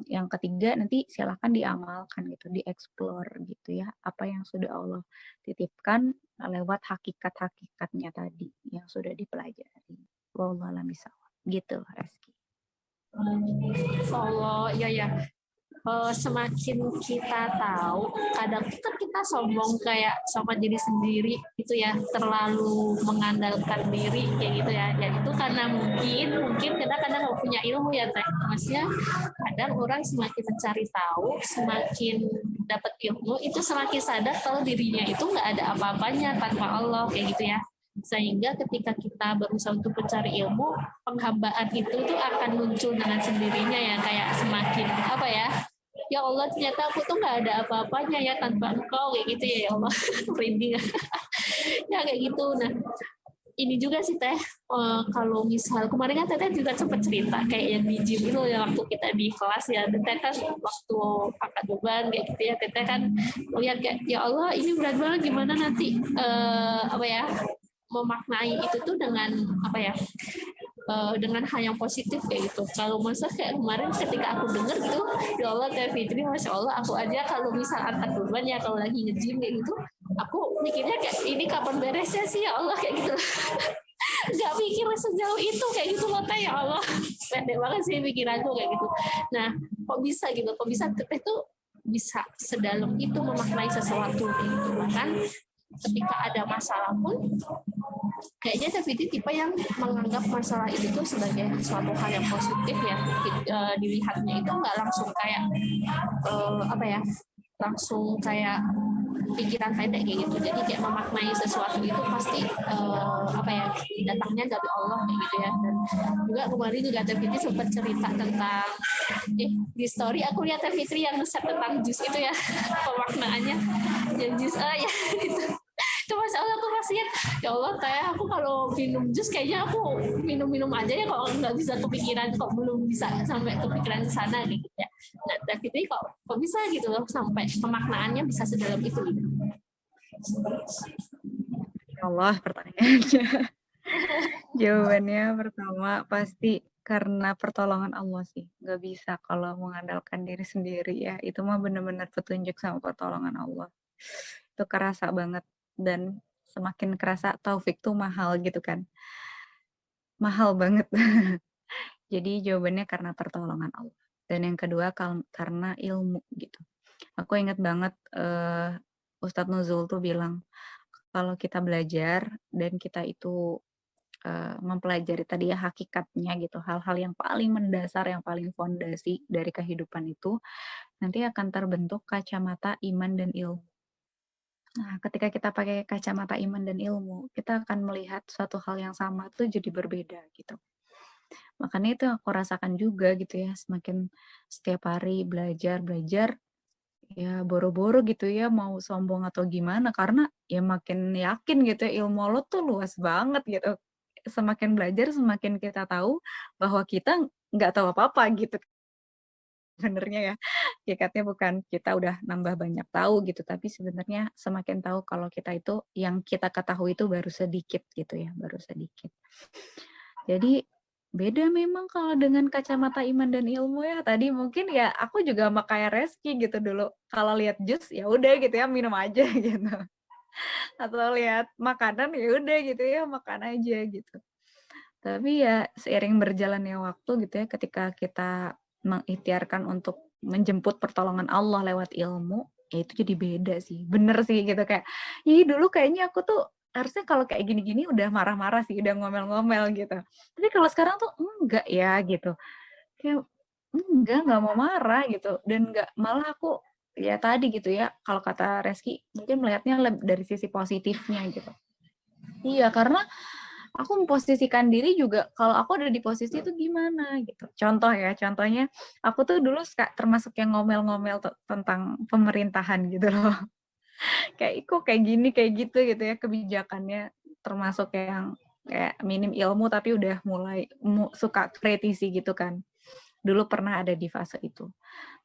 Yang ketiga, nanti silakan diamalkan gitu, dieksplor gitu ya apa yang sudah Allah titipkan lewat hakikat-hakikatnya tadi yang sudah dipelajari. Wallahu a'lam bishawab. Gitu, Reski. Allah, ya ya. Semakin kita tahu, kadang kan kita sombong kayak sama diri sendiri gitu ya, terlalu mengandalkan diri kayak gitu ya. Ya itu karena mungkin kita kadang nggak punya ilmu ya teh. Maksudnya kadang orang semakin mencari tahu, semakin dapat ilmu itu semakin sadar kalau dirinya itu nggak ada apa-apanya tanpa Allah kayak gitu ya. Sehingga ketika kita berusaha untuk mencari ilmu, penghambaan itu tuh akan muncul dengan sendirinya ya, kayak semakin apa ya, ya Allah ternyata aku tuh nggak ada apa-apanya ya tanpa engkau kayak gitu ya Allah. Merinding ya kayak gitu. Nah ini juga sih teh, kalau misal kemarin kan teteh juga sempat cerita kayak yang di gym itu ya, waktu kita di kelas ya teteh kan waktu angkat beban kayak gitu ya, teteh kan melihat kayak ya Allah ini berat banget, gimana nanti apa ya, memaknai itu tuh dengan apa ya, dengan hal yang positif kayak gitu. Kalau masa kayak kemarin ketika aku dengar gitu, ya Allah Teh Fitri, masya Allah, aku aja kalau misal angkat beban ya, kalau lagi nge-gym kayak gitu, aku mikirnya kayak ini kapan beresnya sih ya Allah kayak gitu. Gak mikir sejauh itu kayak gitu loh Teh, ya Allah. Pendek banget sih pikiranku kayak gitu. Nah, kok bisa gitu? Kok bisa Teh tuh bisa sedalam itu memaknai sesuatu gitu kan? Ketika ada masalah pun kayaknya Teviti tipe yang menganggap masalah itu tuh sebagai suatu hal yang positif ya. Dilihatnya itu nggak langsung kayak apa ya, langsung kayak pikiran pendek kayak gitu. Jadi kayak memaknai sesuatu itu pasti apa ya, datangnya dari Allah kayak gitu ya. Dan juga kemarin juga Teviti sempat cerita tentang di story aku lihat Tevitri yang nge-share tentang jus itu ya, pemaknaannya yang jus ya gitu. Itu Masya Allah aku pasti ya Allah, kayak aku kalau minum jus kayaknya aku minum-minum aja ya, kok nggak bisa kepikiran, kok belum bisa sampai kepikiran ke sana gitu ya. Nah, tapi itu kok bisa gitu loh sampai pemaknaannya bisa sedalam itu gitu. Ya Allah pertanyaannya. Jawabannya pertama pasti karena pertolongan Allah sih. Nggak bisa kalau mengandalkan diri sendiri ya. Itu mah benar-benar petunjuk sama pertolongan Allah. Itu kerasa banget. Dan semakin kerasa taufik tuh mahal gitu kan. Mahal banget. Jadi jawabannya karena pertolongan Allah. Dan yang kedua karena ilmu gitu. Aku ingat banget Ustadz Nuzul tuh bilang, kalau kita belajar dan kita itu mempelajari tadi ya hakikatnya gitu, hal-hal yang paling mendasar, yang paling fondasi dari kehidupan itu, nanti akan terbentuk kacamata iman dan ilmu. Nah, ketika kita pakai kacamata iman dan ilmu, kita akan melihat suatu hal yang sama tuh jadi berbeda gitu. Makanya itu aku rasakan juga gitu ya, semakin setiap hari belajar, ya boro-boro gitu ya mau sombong atau gimana, karena ya makin yakin gitu ya ilmu lo tuh luas banget gitu. Semakin belajar semakin kita tahu bahwa kita nggak tahu apa-apa gitu sebenarnya ya. Hakikatnya bukan kita udah nambah banyak tahu gitu, tapi sebenarnya semakin tahu kalau kita itu yang kita ketahui itu baru sedikit gitu ya, baru sedikit. Jadi beda memang kalau dengan kacamata iman dan ilmu ya. Tadi mungkin ya aku juga sama kayak Reski gitu dulu. Kalau lihat jus ya udah gitu ya minum aja gitu. Atau lihat makanan ya udah gitu ya makan aja gitu. Tapi ya seiring berjalannya waktu gitu ya, ketika kita mengikhtiarkan untuk menjemput pertolongan Allah lewat ilmu, ya itu jadi beda sih. Bener sih gitu kayak, ih dulu kayaknya aku tuh harusnya kalau kayak gini-gini udah marah-marah sih, udah ngomel-ngomel gitu. Tapi kalau sekarang tuh enggak ya gitu. Kayak enggak mau marah gitu. Dan enggak, malah aku ya tadi gitu ya, kalau kata Reski mungkin melihatnya dari sisi positifnya gitu. Iya, karena aku memposisikan diri juga kalau aku ada di posisi itu gimana gitu. Contohnya aku tuh dulu termasuk yang ngomel-ngomel tentang pemerintahan gitu loh. Kayak kok kayak gitu ya kebijakannya, termasuk yang kayak minim ilmu tapi udah mulai suka kritisi gitu kan. Dulu pernah ada di fase itu.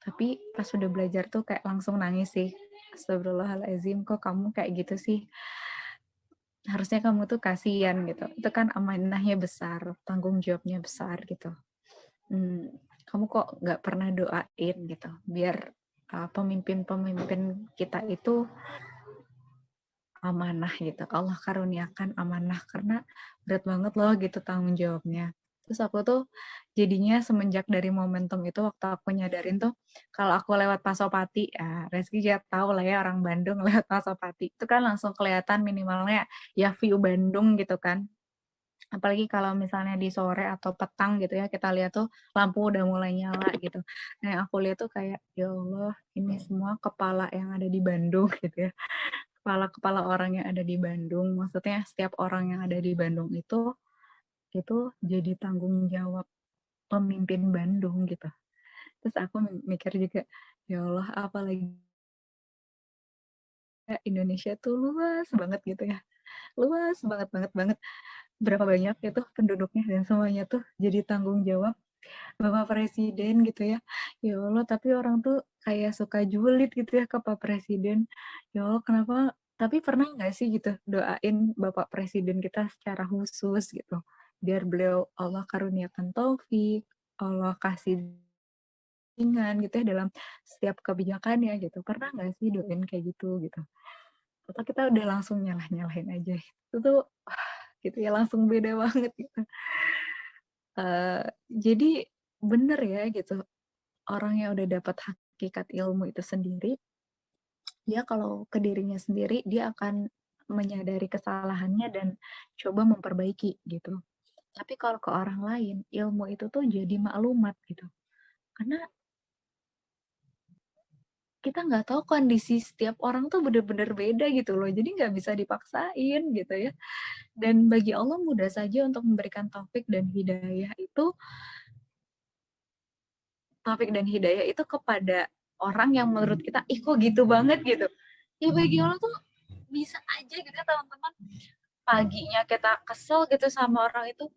Tapi pas udah belajar tuh kayak langsung nangis sih. Astagfirullahaladzim, kok kamu kayak gitu sih? Harusnya kamu tuh kasihan gitu. Itu kan amanahnya besar, tanggung jawabnya besar gitu. Kamu kok nggak pernah doain gitu, biar pemimpin-pemimpin kita itu amanah gitu. Allah karuniakan amanah karena berat banget loh gitu tanggung jawabnya. Terus aku tuh jadinya semenjak dari momentum itu waktu aku nyadarin tuh kalau aku lewat Pasopati, ya Reski juga tahu lah ya orang Bandung lewat Pasopati itu kan langsung kelihatan minimalnya ya view Bandung gitu kan. Apalagi kalau misalnya di sore atau petang gitu ya, kita lihat tuh lampu udah mulai nyala gitu. Nah, yang aku lihat tuh kayak, ya Allah, ini semua kepala yang ada di Bandung gitu ya. kepala-kepala orang yang ada di Bandung, maksudnya setiap orang yang ada di Bandung itu jadi tanggung jawab pemimpin Bandung gitu. Terus aku mikir juga, ya Allah, apalagi Indonesia tuh luas banget gitu ya. Luas banget banget banget. Berapa banyak itu penduduknya dan semuanya tuh jadi tanggung jawab Bapak Presiden gitu ya. Ya Allah, tapi orang tuh kayak suka julid gitu ya ke Pak Presiden. Ya Allah, kenapa? Tapi pernah nggak sih gitu doain Bapak Presiden kita secara khusus gitu. Biar beliau Allah karuniakan taufik, Allah kasih bimbingan gitu ya dalam setiap kebijakannya gitu. Pernah nggak sih doain kayak gitu gitu? Atau kita udah langsung nyalah-nyalahin aja. Itu tuh gitu ya langsung beda banget gitu. Jadi bener ya gitu, orang yang udah dapat hakikat ilmu itu sendiri, dia kalau ke dirinya sendiri, dia akan menyadari kesalahannya dan coba memperbaiki gitu. Tapi kalau ke orang lain, ilmu itu tuh jadi maklumat gitu. Karena kita nggak tahu kondisi setiap orang tuh bener-bener beda gitu loh. Jadi nggak bisa dipaksain gitu ya. Dan bagi Allah mudah saja untuk memberikan taufik dan hidayah itu kepada orang yang menurut kita, ih kok gitu banget gitu. Ya bagi Allah tuh bisa aja gitu ya teman-teman. Paginya kita kesel gitu sama orang itu,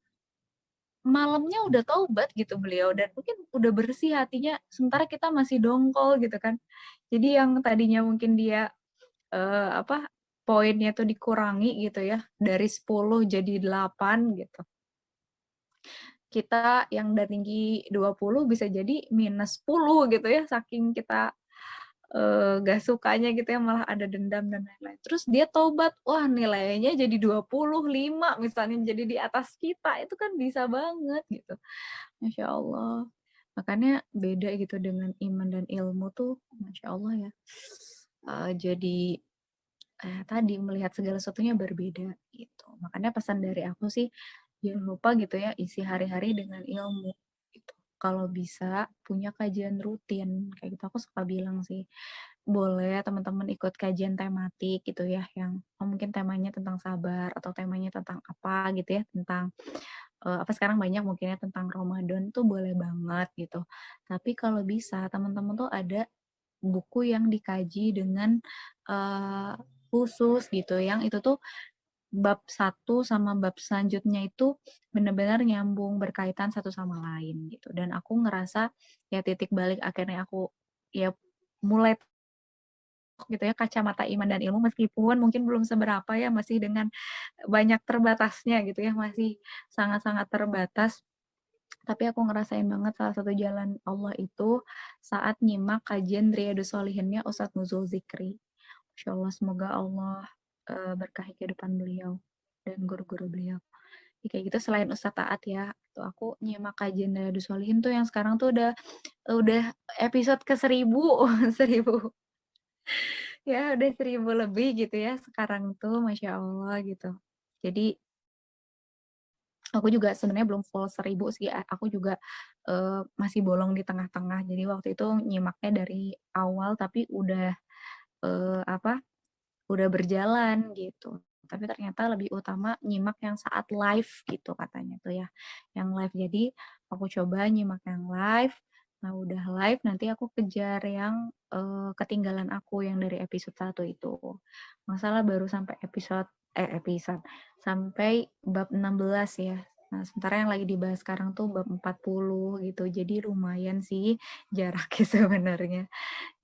malamnya udah taubat gitu beliau dan mungkin udah bersih hatinya, sementara kita masih dongkol gitu kan. Jadi yang tadinya mungkin dia poinnya tuh dikurangi gitu ya, dari 10 jadi 8 gitu. Kita yang udah tinggi 20 bisa jadi minus 10 gitu ya, saking kita gak sukanya gitu ya, malah ada dendam dan lain-lain. Terus dia tobat, wah nilainya jadi 25 misalnya, jadi di atas kita, itu kan bisa banget gitu. Masya Allah. Makanya beda gitu dengan iman dan ilmu tuh, Masya Allah ya. Jadi tadi melihat segala sesuatunya berbeda gitu. Makanya pesan dari aku sih, jangan lupa gitu ya, isi hari-hari dengan ilmu gitu. Kalau bisa punya kajian rutin, kayak gitu aku suka bilang sih, boleh teman-teman ikut kajian tematik gitu ya, yang mungkin temanya tentang sabar atau temanya tentang apa gitu ya, tentang apa sekarang banyak mungkinnya tentang Ramadan tuh boleh banget gitu. Tapi kalau bisa teman-teman tuh ada buku yang dikaji dengan khusus gitu, yang itu tuh bab satu sama bab selanjutnya itu benar-benar nyambung, berkaitan satu sama lain gitu. Dan aku ngerasa ya titik balik akhirnya aku ya mulai gitu ya kacamata iman dan ilmu, meskipun mungkin belum seberapa ya, masih dengan banyak terbatasnya gitu ya, masih sangat-sangat terbatas. Tapi aku ngerasain banget salah satu jalan Allah itu saat nyimak kajian Riyadus Shalihinnya Ustadz Nuzul Zikri. Masya Allah, semoga Allah berkahi kehidupan beliau dan guru-guru beliau. Ya, kayak gitu selain Ustadz Taat ya, tuh aku nyimak kajian Riyadus Shalihin tuh yang sekarang tuh udah episode ke 1000 1000 ya udah 1000 lebih gitu ya sekarang tuh, Masya Allah gitu. Jadi aku juga sebenarnya belum full 1000 sih, aku juga masih bolong di tengah-tengah. Jadi waktu itu nyimaknya dari awal tapi udah apa, udah berjalan gitu. Tapi ternyata lebih utama nyimak yang saat live gitu katanya tuh ya, yang live. Jadi aku coba nyimak yang live, nah udah live nanti aku kejar yang ketinggalan aku yang dari episode 1 itu. Masalah baru sampai episode sampai bab 16 ya. Nah, sementara yang lagi dibahas sekarang tuh bab 40 gitu. Jadi lumayan sih jaraknya sebenarnya.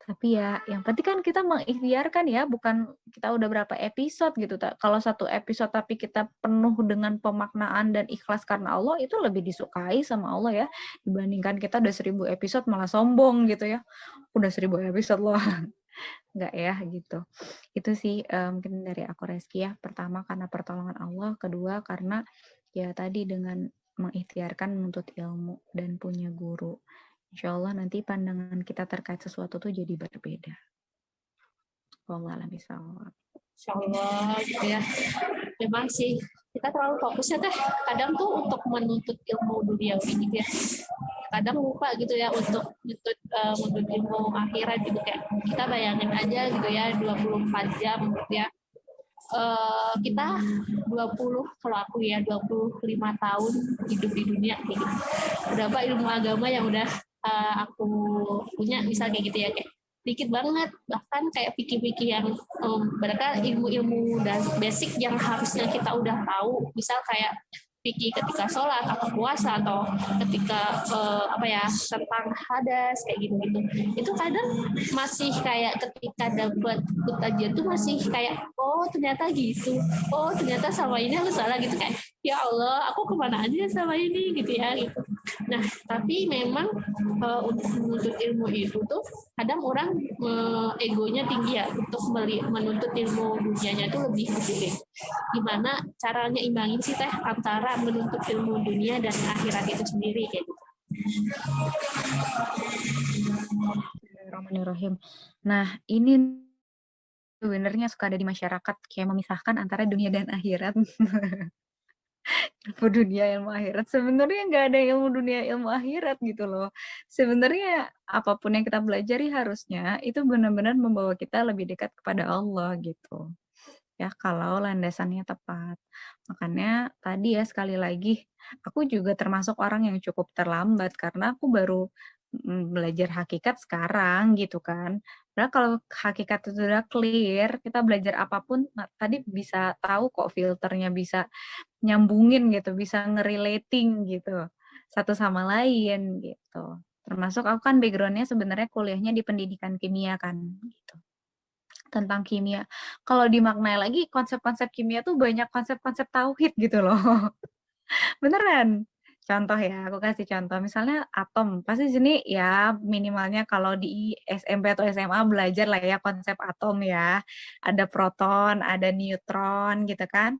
Tapi ya, yang penting kan kita mengikhtiarkan ya, bukan kita udah berapa episode gitu. Kalau satu episode tapi kita penuh dengan pemaknaan dan ikhlas karena Allah, itu lebih disukai sama Allah ya, dibandingkan kita udah 1000 episode malah sombong gitu ya. Udah 1000 episode loh. Enggak ya gitu. Itu sih mungkin dari aku Reski ya. Pertama karena pertolongan Allah, kedua karena ya tadi dengan mengikhtiarkan menuntut ilmu dan punya guru. Insya Allah nanti pandangan kita terkait sesuatu tuh jadi berbeda. Wallahu a'lam bishawab. Insya Allah gitu ya. Memang sih kita terlalu fokus ya teh. Kadang tuh untuk menuntut ilmu dunia ini gitu ya. Kadang lupa gitu ya untuk menuntut ilmu akhirat gitu, kayak kita bayangin aja gitu ya 24 jam gitu ya. kita 20, kalau aku ya 25 tahun hidup di dunia kayak gitu. Berapa ilmu agama yang udah aku punya, misal kayak gitu ya, kayak dikit banget, bahkan kayak pikir-pikir yang mereka ilmu-ilmu dan basic yang harusnya kita udah tahu, misal kayak fikih ketika sholat atau puasa atau ketika apa ya, tentang hadas kayak gitu-gitu, itu kadang masih kayak ketika dapat kutajian tuh masih kayak, oh ternyata gitu, oh ternyata sama ini aku salah gitu, kayak ya Allah aku kemana aja sama ini gitu ya gitu. Nah tapi memang untuk menuntut ilmu itu tuh kadang orang egonya tinggi ya, untuk menuntut ilmu dunianya itu lebih gede. Gimana caranya imbangin sih teh antara menuntut ilmu dunia dan akhirat itu sendiri kayak gitu. Bismillahirrahmanirrahim. Nah, ini sebenarnya suka ada di masyarakat kayak memisahkan antara dunia dan akhirat. Ilmu dunia, ilmu akhirat. Sebenarnya nggak ada ilmu dunia, ilmu akhirat gitu loh. Sebenarnya apapun yang kita pelajari harusnya itu benar-benar membawa kita lebih dekat kepada Allah gitu. Ya, kalau landasannya tepat. Makanya tadi ya sekali lagi, aku juga termasuk orang yang cukup terlambat karena aku baru belajar hakikat sekarang gitu kan. Padahal kalau hakikat itu udah clear, kita belajar apapun tadi bisa tahu kok filternya, bisa nyambungin gitu, bisa ngerelating gitu satu sama lain gitu. Termasuk aku kan background-nya sebenarnya kuliahnya di pendidikan kimia kan gitu. Tentang kimia. Kalau dimaknai lagi konsep-konsep kimia tuh banyak konsep-konsep tauhid gitu loh. Beneran. Contoh ya, aku kasih contoh. Misalnya atom, pasti di sini ya minimalnya kalau di SMP atau SMA belajar lah ya konsep atom ya. Ada proton, ada neutron gitu kan.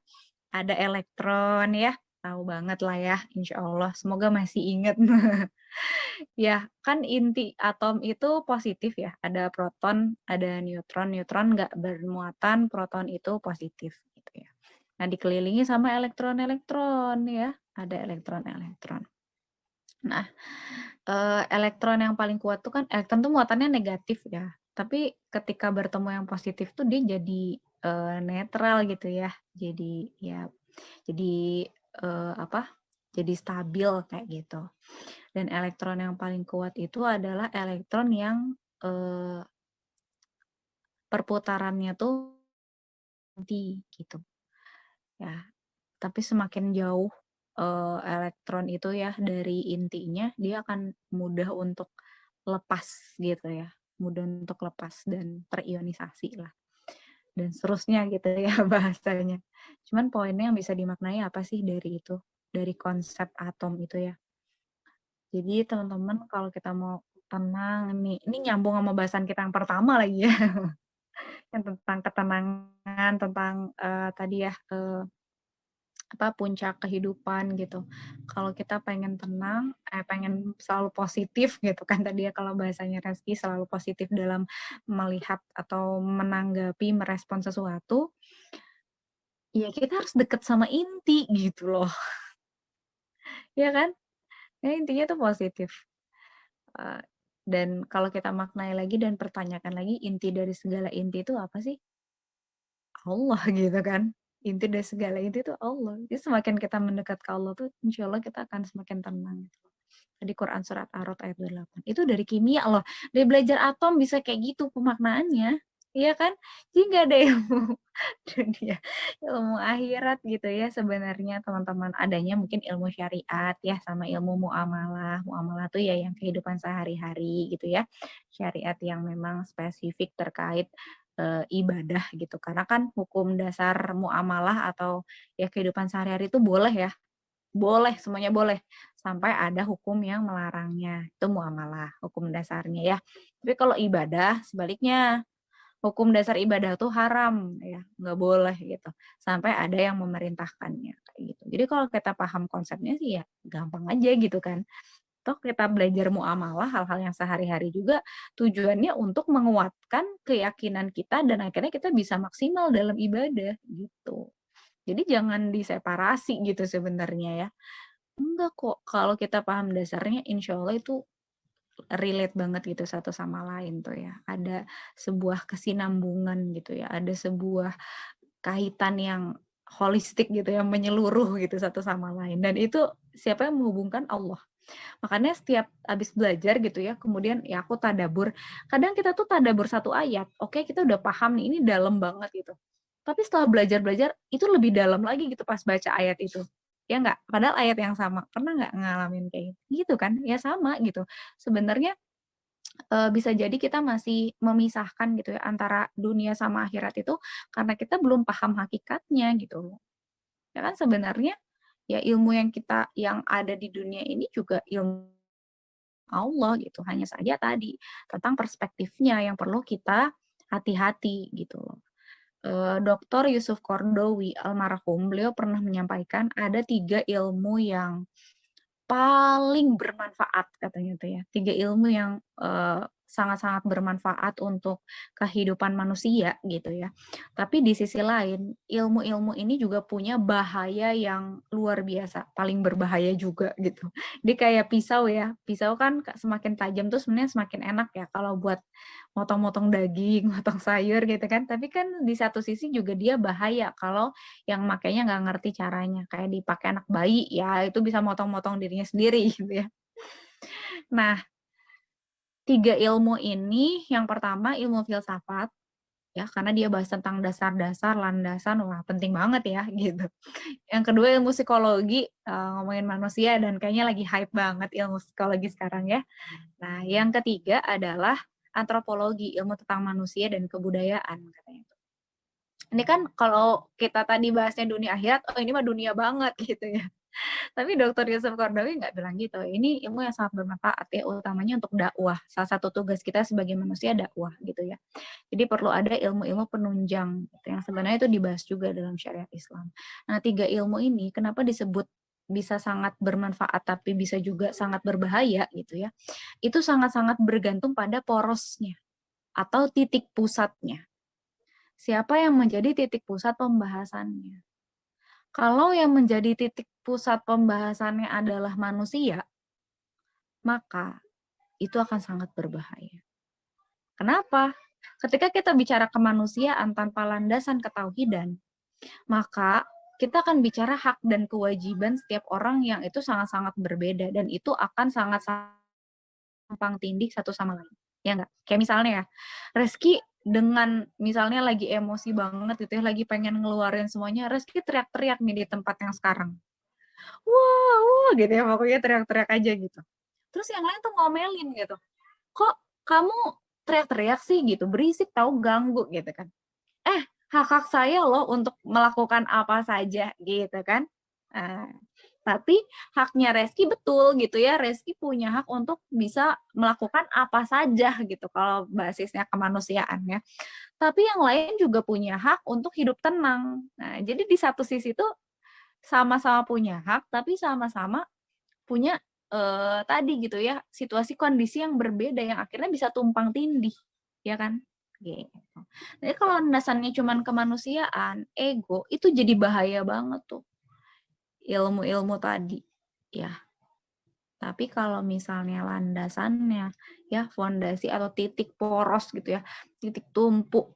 Ada elektron ya. Tahu banget lah ya, insya Allah. Semoga masih ingat. Ya, kan inti atom itu positif ya, ada proton, ada neutron. Neutron nggak bermuatan, proton itu positif gitu ya. Nah, dikelilingi sama elektron-elektron ya, ada elektron-elektron. Nah, elektron yang paling kuat tuh kan elektron tuh muatannya negatif ya, tapi ketika bertemu yang positif tuh dia jadi, netral gitu ya. Jadi ya jadi, apa, jadi stabil kayak gitu. Dan elektron yang paling kuat itu adalah elektron yang, perputarannya tuh tinggi gitu, ya. Tapi semakin jauh, elektron itu ya dari intinya, dia akan mudah untuk lepas gitu ya, mudah untuk lepas dan terionisasi lah, dan seterusnya gitu ya bahasanya. Cuman poinnya yang bisa dimaknai apa sih dari itu, dari konsep atom itu ya. Jadi teman-teman kalau kita mau tenang nih, ini nyambung sama bahasan kita yang pertama lagi ya, yang tentang ketenangan, tentang, tadi ya, apa, puncak kehidupan gitu. Kalau kita pengen tenang, pengen selalu positif gitu kan tadi ya kalau bahasanya Reski, selalu positif dalam melihat atau menanggapi, merespon sesuatu, ya kita harus deket sama inti gitu loh, ya kan? Ya intinya tuh positif. Eee, dan kalau kita maknai lagi dan pertanyakan lagi, inti dari segala inti itu apa sih? Allah gitu kan. Inti dari segala inti itu Allah. Jadi semakin kita mendekat ke Allah tuh insya Allah kita akan semakin tenang gitu. Tadi Quran surat Ar-Rod ayat 28. Itu dari kimia loh. Dari belajar atom bisa kayak gitu pemaknaannya. Iya kan? Jadi nggak ada ilmu dunia, ilmu akhirat gitu ya sebenarnya teman-teman. Adanya mungkin ilmu syariat ya sama ilmu muamalah. Muamalah tuh ya yang kehidupan sehari-hari gitu ya. Syariat yang memang spesifik terkait ibadah gitu. Karena kan hukum dasar muamalah atau ya kehidupan sehari-hari itu boleh ya, boleh, semuanya boleh, sampai ada hukum yang melarangnya, itu muamalah, hukum dasarnya ya. Tapi kalau ibadah sebaliknya, hukum dasar ibadah tuh haram ya, nggak boleh gitu, sampai ada yang memerintahkannya, kayak gitu. Jadi kalau kita paham konsepnya sih ya gampang aja gitu kan. Toh kita belajar muamalah, hal-hal yang sehari-hari juga tujuannya untuk menguatkan keyakinan kita dan akhirnya kita bisa maksimal dalam ibadah, gitu. Jadi jangan diseparasi gitu sebenarnya ya. Enggak kok, kalau kita paham dasarnya insya Allah itu relate banget gitu satu sama lain tuh ya. Ada sebuah kesinambungan gitu ya, ada sebuah kaitan yang holistik gitu, yang menyeluruh gitu satu sama lain. Dan itu siapa yang menghubungkan? Allah. Makanya setiap habis belajar gitu ya, kemudian ya aku tadabur. Kadang kita tuh tadabur satu ayat, oke kita udah paham nih, ini dalam banget gitu. Tapi setelah belajar-belajar, itu lebih dalam lagi gitu pas baca ayat itu. Ya nggak? Padahal ayat yang sama. Pernah nggak ngalamin kayak gitu kan? Ya sama gitu. Sebenarnya bisa jadi kita masih memisahkan gitu ya antara dunia sama akhirat itu karena kita belum paham hakikatnya gitu. Ya kan sebenarnya ya ilmu yang ada di dunia ini juga ilmu Allah gitu. Hanya saja tadi tentang perspektifnya yang perlu kita hati-hati gitu loh. Dr. Yusuf Kordowi almarhum, beliau pernah menyampaikan ada 3 ilmu yang paling bermanfaat katanya tuh ya. 3 ilmu yang, sangat-sangat bermanfaat untuk kehidupan manusia gitu ya. Tapi di sisi lain, ilmu-ilmu ini juga punya bahaya yang luar biasa, paling berbahaya juga gitu. Dia kayak pisau ya, pisau kan semakin tajam tuh sebenarnya semakin enak ya kalau buat motong-motong daging, motong sayur gitu kan. Tapi kan di satu sisi juga dia bahaya kalau yang makainya nggak ngerti caranya, kayak dipakai anak bayi, ya itu bisa motong-motong dirinya sendiri gitu ya. Nah, 3 ilmu ini, yang pertama ilmu filsafat, ya karena dia bahas tentang dasar-dasar, landasan, wah penting banget ya gitu. Yang kedua ilmu psikologi, ngomongin manusia dan kayaknya lagi hype banget ilmu psikologi sekarang ya. Nah, yang ketiga adalah antropologi, ilmu tentang manusia dan kebudayaan katanya. Ini kan kalau kita tadi bahasnya dunia akhirat, oh ini mah dunia banget gitu ya. Tapi Dr. Yusuf Qaradawi nggak bilang gitu. Ini ilmu yang sangat bermanfaat ya, utamanya untuk dakwah. Salah satu tugas kita sebagai manusia dakwah gitu ya. Jadi perlu ada ilmu-ilmu penunjang gitu, yang sebenarnya itu dibahas juga dalam syariat Islam. Nah, 3 ilmu ini kenapa disebut bisa sangat bermanfaat tapi bisa juga sangat berbahaya gitu ya. Itu sangat-sangat bergantung pada porosnya atau titik pusatnya. Siapa yang menjadi titik pusat pembahasannya? Kalau yang menjadi titik pusat pembahasannya adalah manusia, maka itu akan sangat berbahaya. Kenapa? Ketika kita bicara kemanusiaan tanpa landasan ketauhidan, maka kita akan bicara hak dan kewajiban setiap orang yang itu sangat-sangat berbeda dan itu akan sangat tumpang tindih satu sama lain. Ya enggak? Kayak misalnya ya, Reski dengan misalnya lagi emosi banget gitu ya, lagi pengen ngeluarin semuanya, Reski teriak-teriak nih di tempat yang sekarang. Wah, wah gitu ya, pokoknya teriak-teriak aja gitu. Terus yang lain tuh ngomelin gitu. Kok kamu teriak-teriak sih gitu, berisik tahu ganggu gitu kan. Hak-hak saya loh untuk melakukan apa saja gitu kan. Nah, tapi haknya Reski betul gitu ya, Reski punya hak untuk bisa melakukan apa saja gitu kalau basisnya kemanusiaan ya. Tapi yang lain juga punya hak untuk hidup tenang. Nah, jadi di satu sisi tuh sama-sama punya hak, tapi sama-sama punya tadi gitu ya, situasi kondisi yang berbeda yang akhirnya bisa tumpang tindih, ya kan? Gitu. Jadi kalau landasannya cuman kemanusiaan, ego, itu jadi bahaya banget tuh ilmu-ilmu tadi, ya. Tapi kalau misalnya landasannya, ya fondasi atau titik poros gitu ya, titik tumpu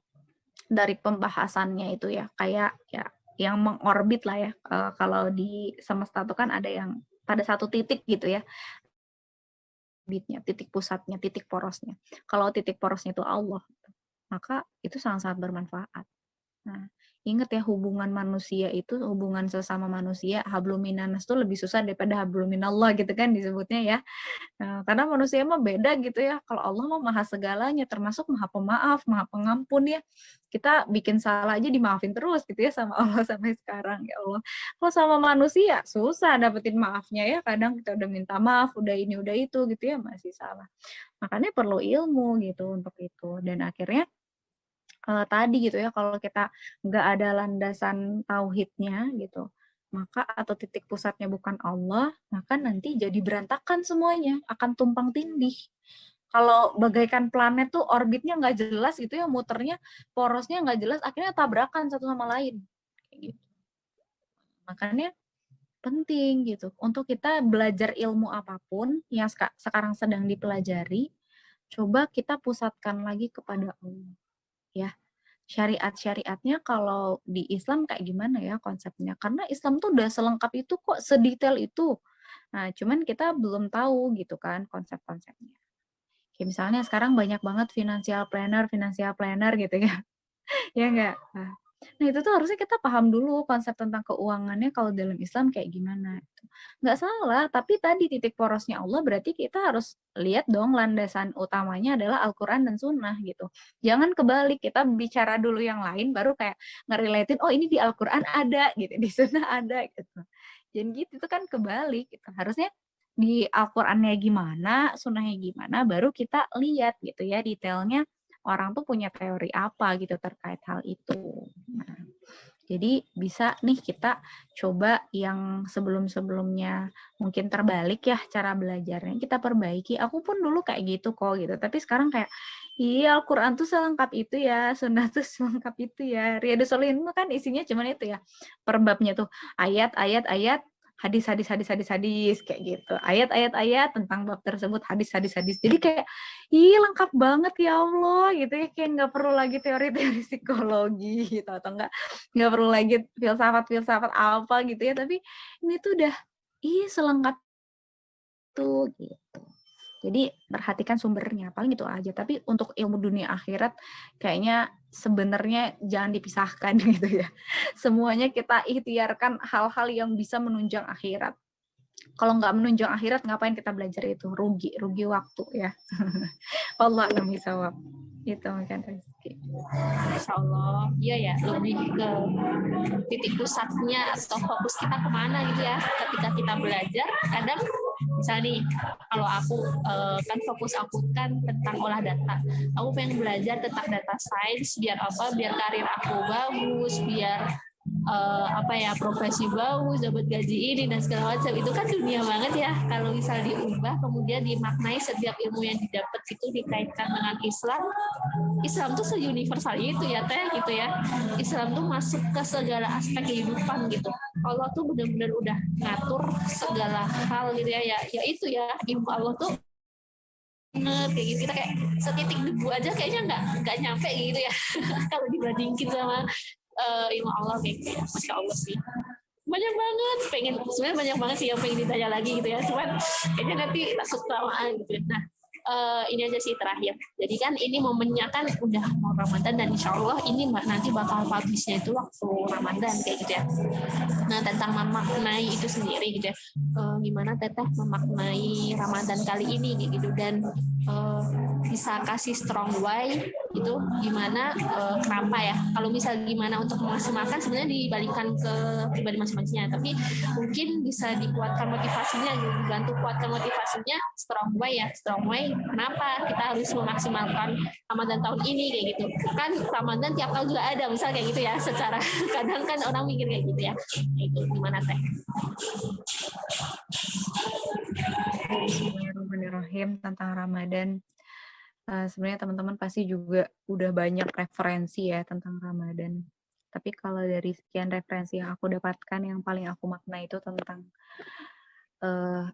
dari pembahasannya itu ya, kayak ya yang mengorbit lah ya, kalau di semesta itu kan ada yang pada satu titik gitu ya, titik pusatnya, titik porosnya. Kalau titik porosnya itu Allah, maka itu sangat-sangat bermanfaat. Nah, ingat ya hubungan manusia itu, hubungan sesama manusia, hablum minannas itu lebih susah daripada hablum minallah gitu kan disebutnya ya. Nah, karena manusia mah beda gitu ya. Kalau Allah mah maha segalanya, termasuk maha pemaaf, maha pengampun ya. Kita bikin salah aja dimaafin terus gitu ya sama Allah sampai sekarang ya Allah. Kalau sama manusia susah dapetin maafnya ya. Kadang kita udah minta maaf, udah ini udah itu gitu ya masih salah. Makanya perlu ilmu gitu untuk itu. Dan akhirnya tadi gitu ya kalau kita nggak ada landasan tauhidnya gitu, maka atau titik pusatnya bukan Allah, maka nanti jadi berantakan semuanya, akan tumpang tindih. Kalau bagaikan planet tuh orbitnya nggak jelas gitu ya, muternya, porosnya nggak jelas, akhirnya tabrakan satu sama lain. Kayak gitu. Makanya penting gitu untuk kita belajar ilmu apapun yang sekarang sedang dipelajari, coba kita pusatkan lagi kepada Allah. Ya, syariat-syariatnya kalau di Islam kayak gimana ya konsepnya? Karena Islam tuh udah selengkap itu kok, sedetail itu. Nah, cuman kita belum tahu gitu kan konsep-konsepnya. Kayak misalnya sekarang banyak banget financial planner gitu ya. Ya enggak? Nah, itu tuh harusnya kita paham dulu konsep tentang keuangannya kalau dalam Islam kayak gimana. Nggak salah, tapi tadi titik porosnya Allah berarti kita harus lihat dong landasan utamanya adalah Al-Quran dan Sunnah gitu. Jangan kebalik, kita bicara dulu yang lain baru kayak ngerelatin, oh ini di Al-Quran ada gitu, di Sunnah ada gitu. Jadi gitu itu kan kebalik gitu. Harusnya di Al-Qurannya gimana, Sunnahnya gimana, baru kita lihat gitu ya detailnya orang tuh punya teori apa gitu terkait hal itu. Nah, jadi bisa nih kita coba yang sebelum-sebelumnya mungkin terbalik ya cara belajarnya kita perbaiki. Aku pun dulu kayak gitu kok gitu. Tapi sekarang kayak iya Al-Quran tuh selengkap itu ya, Sunnah tuh selengkap itu ya. Riyadhus Shalihin tuh kan isinya cuman itu ya. Per babnya tuh ayat hadis kayak gitu. Ayat tentang bab tersebut hadis. Jadi kayak lengkap banget ya Allah gitu ya, kayak nggak perlu lagi teori-teori psikologi gitu atau nggak perlu lagi filsafat apa gitu ya, tapi ini tuh udah selengkap tuh gitu. Jadi perhatikan sumbernya, paling itu aja. Tapi untuk ilmu dunia akhirat kayaknya sebenarnya jangan dipisahkan gitu ya. Semuanya kita ikhtiarkan hal-hal yang bisa menunjang akhirat. Kalau nggak menunjang akhirat, ngapain kita belajar itu? Rugi waktu ya. Allah alam bisawab. Itu kan rezeki. Insya Allah, iya ya, lebih ke titik pusatnya atau fokus kita kemana gitu ya. Ketika kita belajar, kadang misalnya nih, kalau aku kan fokus aku kan tentang olah data. Aku pengen belajar tentang data science, biar apa? Biar karir aku bagus, biar profesi bagus, dapat gaji ini dan segala macam. Itu kan dunia banget ya. Kalau misal diubah kemudian dimaknai setiap ilmu yang didapat itu dikaitkan dengan Islam tuh se-universal itu ya teh gitu ya. Islam tuh masuk ke segala aspek kehidupan gitu. Allah tuh benar-benar udah ngatur segala hal gitu ya. Ya itu ya, ilmu Allah tuh kayak gitu, kita kayak setitik debu aja kayaknya nggak nyampe gitu ya. Kalau dibandingin sama ilmu Allah kayak gitu ya. Masya Allah sih, banyak banget sebenarnya banyak banget sih yang pengen ditanya lagi gitu ya, cuman kayaknya nanti takut kelamaan gitu. Nah, ini aja sih terakhir. Jadi kan ini momennya kan udah mau Ramadan dan insya Allah ini nanti bakal publishnya itu waktu Ramadan kayak gitu ya. Nah, tentang memaknai itu sendiri gitu ya. Gimana Teteh memaknai Ramadan kali ini gitu, dan bisa kasih strong why itu gimana, kenapa ya, kalau misal gimana untuk memaksimalkan sebenarnya dibalikan ke pribadi masing-masingnya, tapi mungkin bisa dikuatkan motivasinya gitu, dibantu kuatkan motivasinya, strong why kenapa kita harus memaksimalkan Ramadan tahun ini kayak gitu kan. Ramadan tiap tahun juga ada misal kayak gitu ya, secara kadang kan orang mikir kayak gitu ya. Itu gimana Teh? Bismillahirrahmanirrahim tentang Ramadan. Sebenarnya teman-teman pasti juga udah banyak referensi ya tentang Ramadan. Tapi kalau dari sekian referensi yang aku dapatkan, yang paling aku makna itu tentang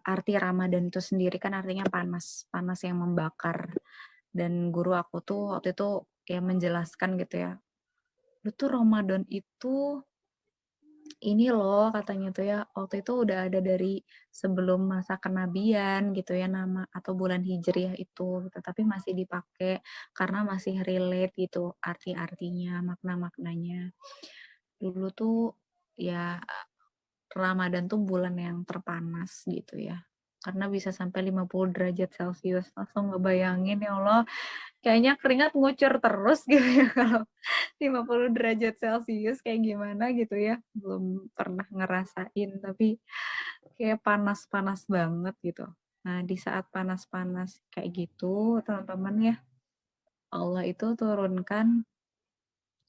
arti Ramadan itu sendiri kan artinya panas yang membakar. Dan guru aku tuh waktu itu ya menjelaskan gitu ya, lu tuh Ramadan itu ini loh katanya tuh ya, waktu itu udah ada dari sebelum masa kenabian gitu ya nama atau bulan Hijriah itu, tetapi masih dipakai karena masih relate gitu arti-artinya, makna-maknanya. Dulu tuh ya Ramadan tuh bulan yang terpanas gitu ya. Karena bisa sampai 50 derajat Celcius. Langsung ngebayangin ya Allah, kayaknya keringat ngucur terus gitu ya kalau 50 derajat Celcius kayak gimana gitu ya. Belum pernah ngerasain, tapi kayak panas-panas banget gitu. Nah, di saat panas-panas kayak gitu, teman-teman ya, Allah itu turunkan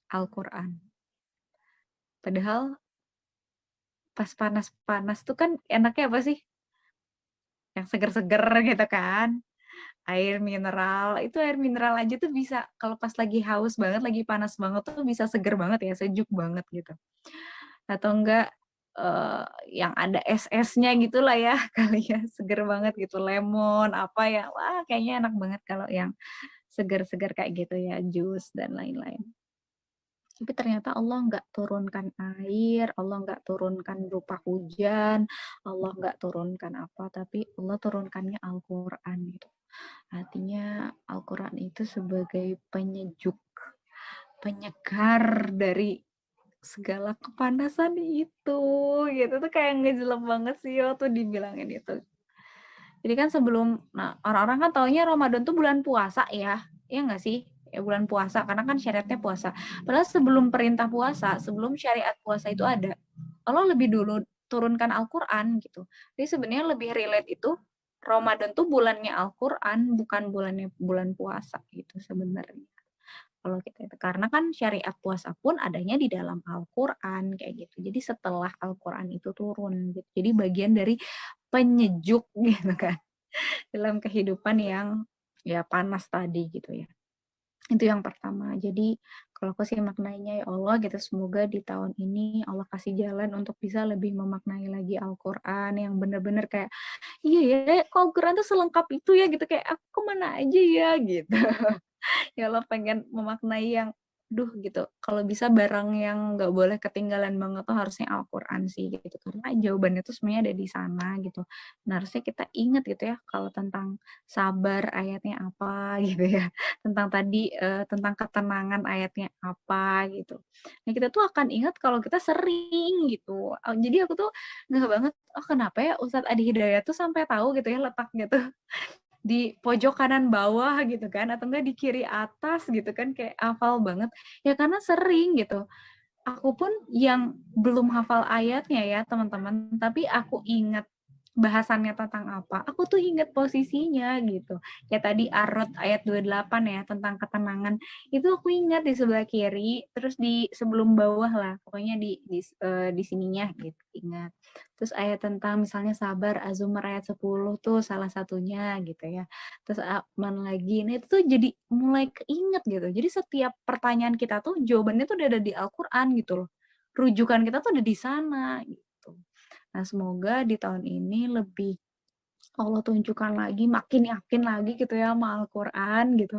Al-Quran. Padahal pas panas-panas tuh kan enaknya apa sih? Yang seger-seger gitu kan. Itu air mineral aja tuh bisa, kalau pas lagi haus banget, lagi panas banget tuh bisa seger banget ya, sejuk banget gitu. Atau enggak yang ada es-esnya gitulah ya kali ya, seger banget gitu, lemon apa ya, wah kayaknya enak banget kalau yang seger-seger kayak gitu ya, jus dan lain-lain. Tapi ternyata Allah nggak turunkan air, Allah nggak turunkan berupa hujan, Allah nggak turunkan apa, tapi Allah turunkannya Al-Quran gitu. Artinya Al-Quran itu sebagai penyejuk, penyegar dari segala kepanasan itu, gitu tuh kayak ngejelek banget sih waktu dibilangin itu. Jadi kan nah orang-orang kan taunya Ramadan tuh bulan puasa ya nggak sih? Ya bulan puasa, karena kan syariatnya puasa. Padahal sebelum perintah puasa, sebelum syariat puasa itu ada, Allah lebih dulu turunkan Al-Quran gitu. Jadi sebenarnya lebih relate itu Ramadan tuh bulannya Al-Quran, bukan bulan puasa gitu sebenarnya. Kalau kita itu karena kan syariat puasa pun adanya di dalam Al-Qur'an kayak gitu. Jadi setelah Al-Qur'an itu turun gitu. Jadi bagian dari penyejuk gitu kan dalam kehidupan yang ya panas tadi gitu ya. Itu yang pertama. Jadi kalau aku sih maknanya ya Allah gitu, semoga di tahun ini Allah kasih jalan untuk bisa lebih memaknai lagi Al-Qur'an yang benar-benar kayak iya ya kok Al-Qur'an tuh selengkap itu ya gitu, kayak aku mana aja ya gitu. Ya Allah pengen memaknai yang duh gitu, kalau bisa barang yang nggak boleh ketinggalan banget tuh harusnya Al-Quran sih gitu, karena jawabannya tuh sebenarnya ada di sana gitu. Nah harusnya kita ingat gitu ya kalau tentang sabar ayatnya apa gitu ya, tentang tadi tentang ketenangan ayatnya apa gitu. Nah kita tuh akan ingat kalau kita sering gitu. Jadi aku tuh nggak banget, oh kenapa ya Ustadz Adi Hidayat tuh sampai tahu gitu ya letak gitu di pojok kanan bawah gitu kan, atau enggak di kiri atas gitu kan, kayak hafal banget. Ya karena sering gitu. Aku pun yang belum hafal ayatnya ya teman-teman, tapi aku ingat bahasannya tentang apa, aku tuh ingat posisinya gitu. Ya tadi Ar-Rod ayat 28 ya tentang ketenangan. Itu aku ingat di sebelah kiri, terus di sebelum bawah lah, pokoknya di sininya gitu ingat. Terus ayat tentang misalnya sabar Az-Zumar ayat 10 tuh salah satunya gitu ya. Terus mana lagi, nah itu tuh jadi mulai keinget gitu. Jadi setiap pertanyaan kita tuh jawabannya tuh udah ada di Al-Quran gitu loh. Rujukan kita tuh ada di sana gitu. Nah semoga di tahun ini lebih Allah tunjukkan lagi, makin yakin lagi gitu ya sama Al-Quran gitu.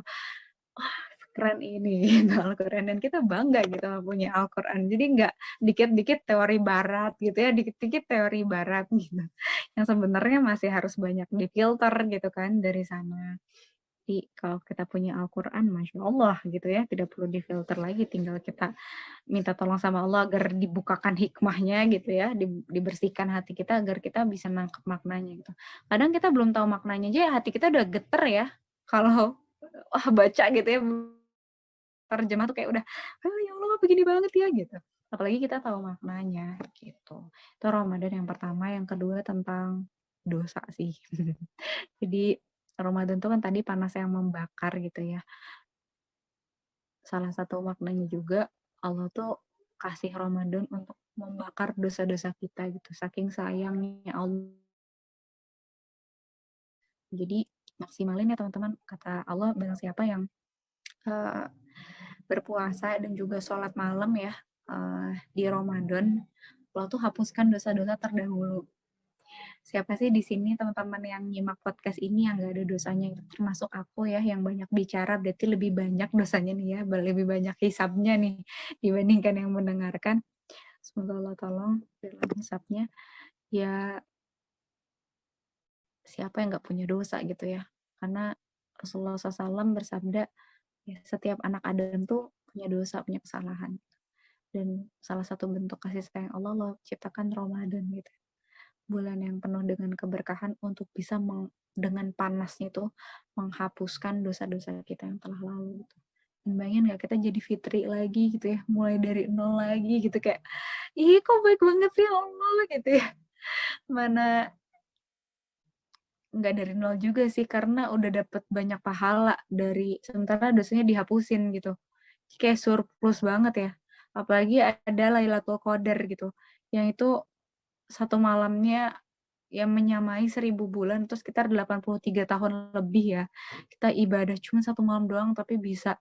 Wah, keren ini gitu Al-Quran, dan kita bangga gitu punya Al-Quran. Jadi nggak dikit-dikit teori barat gitu ya, dikit-dikit teori barat gitu. Yang sebenarnya masih harus banyak difilter gitu kan dari sana. Jadi kalau kita punya Al-Quran, Masya Allah gitu ya, tidak perlu difilter lagi, tinggal kita minta tolong sama Allah agar dibukakan hikmahnya gitu ya, dibersihkan hati kita agar kita bisa nangkep maknanya gitu. Kadang kita belum tahu maknanya aja hati kita udah geter ya, kalau baca gitu ya, terjemah tuh kayak udah, oh ya Allah begini banget ya gitu. Apalagi kita tahu maknanya gitu. Itu Ramadan yang pertama, yang kedua tentang dosa sih. Jadi Ramadan tuh kan tadi panas yang membakar gitu ya. Salah satu maknanya juga Allah tuh kasih Ramadan untuk membakar dosa-dosa kita gitu. Saking sayangnya Allah. Jadi maksimalin ya teman-teman. Kata Allah, barang siapa yang uh, berpuasa dan juga sholat malam ya di Ramadan, Allah tuh hapuskan dosa-dosa terdahulu. Siapa sih di sini teman-teman yang nyimak podcast ini yang gak ada dosanya, termasuk aku ya yang banyak bicara, berarti lebih banyak dosanya nih ya, lebih banyak hisabnya nih dibandingkan yang mendengarkan. Semoga Allah tolong dalam hisabnya. Ya siapa yang gak punya dosa gitu ya, karena Rasulullah SAW bersabda ya, setiap anak Adam tuh punya dosa, punya kesalahan, dan salah satu bentuk kasih sayang Allah ciptakan Ramadan gitu, bulan yang penuh dengan keberkahan untuk bisa dengan panasnya itu menghapuskan dosa-dosa kita yang telah lalu gitu. Dan bayangin gak kita jadi fitri lagi gitu ya, mulai dari nol lagi gitu, kayak ih kok baik banget sih Allah gitu ya. Mana nggak dari nol juga sih, karena udah dapet banyak pahala dari sementara dosanya dihapusin gitu, kayak surplus banget ya. Apalagi ada Lailatul Qadar gitu, yang itu satu malamnya yang menyamai 1000 bulan, terus sekitar 83 tahun lebih ya. Kita ibadah cuma satu malam doang, tapi bisa.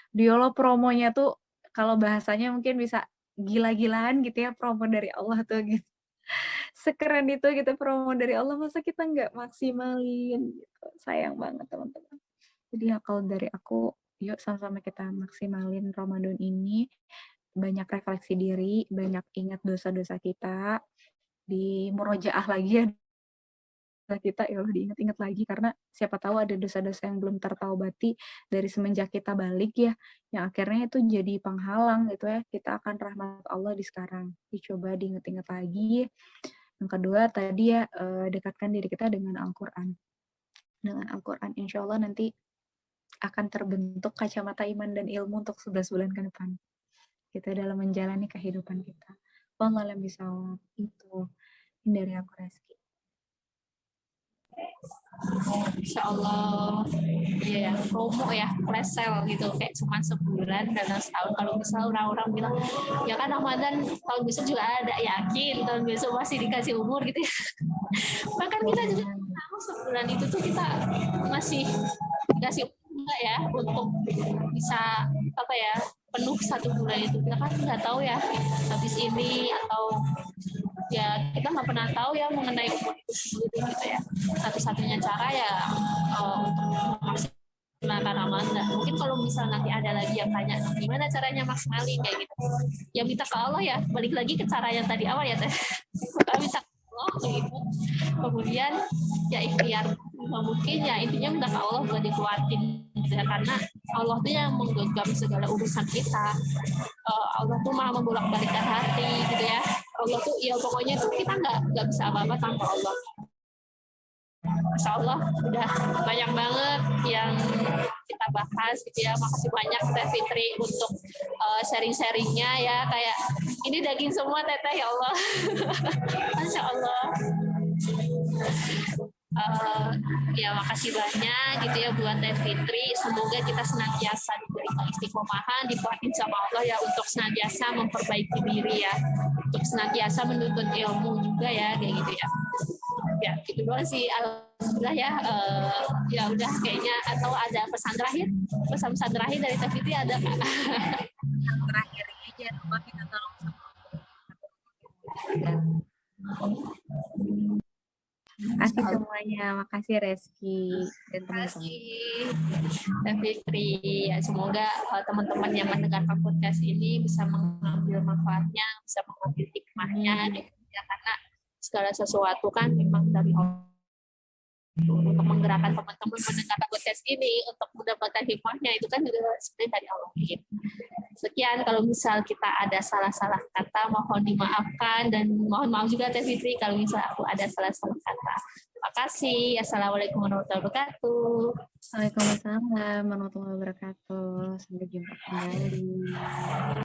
Dialog promonya tuh, kalau bahasanya mungkin bisa gila-gilaan gitu ya, promo dari Allah tuh gitu. Sekeren itu gitu promo dari Allah, masa kita nggak maksimalin gitu. Sayang banget teman-teman. Jadi ya kalau dari aku, yuk sama-sama kita maksimalin Ramadan ini. banyak refleksi diri, banyak ingat dosa-dosa kita, di murojaah lagi ya dosa kita, ya Allah diingat-ingat lagi, karena siapa tahu ada dosa-dosa yang belum tertaubati dari semenjak kita balik ya, yang akhirnya itu jadi penghalang gitu ya, kita akan rahmat Allah di sekarang. Dicoba diingat-ingat lagi. Yang kedua tadi ya, dekatkan diri kita dengan Al-Quran. Dengan Al-Quran insya Allah nanti akan terbentuk kacamata iman dan ilmu untuk 11 bulan ke depan. Kita dalam menjalani kehidupan kita. Wallahu a'lam bishawab. Itu dari aku, Reski. Insya Allah, ya promo ya, flash sale gitu, kayak cuma sebulan dalam setahun. Kalau misalnya orang-orang bilang, ya kan Ramadan tahun besok juga ada, yakin tahun besok masih dikasih umur gitu ya. Bahkan kita juga tahu sebulan itu tuh kita masih dikasih umur ya, untuk bisa apa ya, penuh satu bulan itu. Kita kan nggak tahu ya, habis ini atau ya kita nggak pernah tahu ya mengenai umur itu sendiri gitu ya. Satu-satunya cara ya untuk memaksimalkan Ramadan. Mungkin kalau misal nanti ada lagi yang tanya gimana caranya maksimalin kayak gitu, ya minta ke Allah ya, balik lagi ke cara yang tadi awal ya teh. Kita minta ke Allah gitu. Kemudian ya ikhtiar mungkin ya, intinya minta ke Allah buat dikuatin gitu ya, karena Allah tuh yang menggenggam segala urusan kita. Allah tuh maha membolak-balikkan hati gitu ya. Allah tuh ya pokoknya tuh kita nggak bisa apa-apa tanpa Allah. Masya Allah udah banyak banget yang kita bahas gitu ya. Makasih banyak Teh Fitri untuk sharing-sharingnya ya. Kayak ini daging semua Teteh, ya Allah. Masya Allah. Ya makasih banyak gitu ya buat Teh Fitri. Semoga kita senantiasa diberi istiqomahan, dikuatin sama Allah ya, untuk senantiasa memperbaiki diri ya, untuk senantiasa menuntut ilmu juga ya, kayak gitu ya. Ya gitu doang sih, alhamdulillah ya. Ya udah kayaknya, atau ada pesan terakhir, pesan-pesan terakhir dari Teh Fitri ada nggak? Terakhir ini jangan lupa kita tolong sama Makasih semuanya, makasih Reski dan teman-teman. Teh Fitri, ya semoga teman-teman yang mendengarkan podcast ini bisa mengambil manfaatnya, bisa mengambil hikmahnya, ya, karena segala sesuatu kan memang dari Allah. Untuk menggerakkan teman-teman mendengarkan podcast ini untuk mendapatkan hikmahnya itu kan juga sebenarnya dari Allah. Sekian, kalau misal kita ada salah-salah kata mohon dimaafkan, dan mohon maaf juga Teh Fitri kalau misal aku ada salah-salah kata. Terima kasih. Assalamualaikum warahmatullahi wabarakatuh. Waalaikumsalam warahmatullahi wabarakatuh. Sampai jumpa kembali.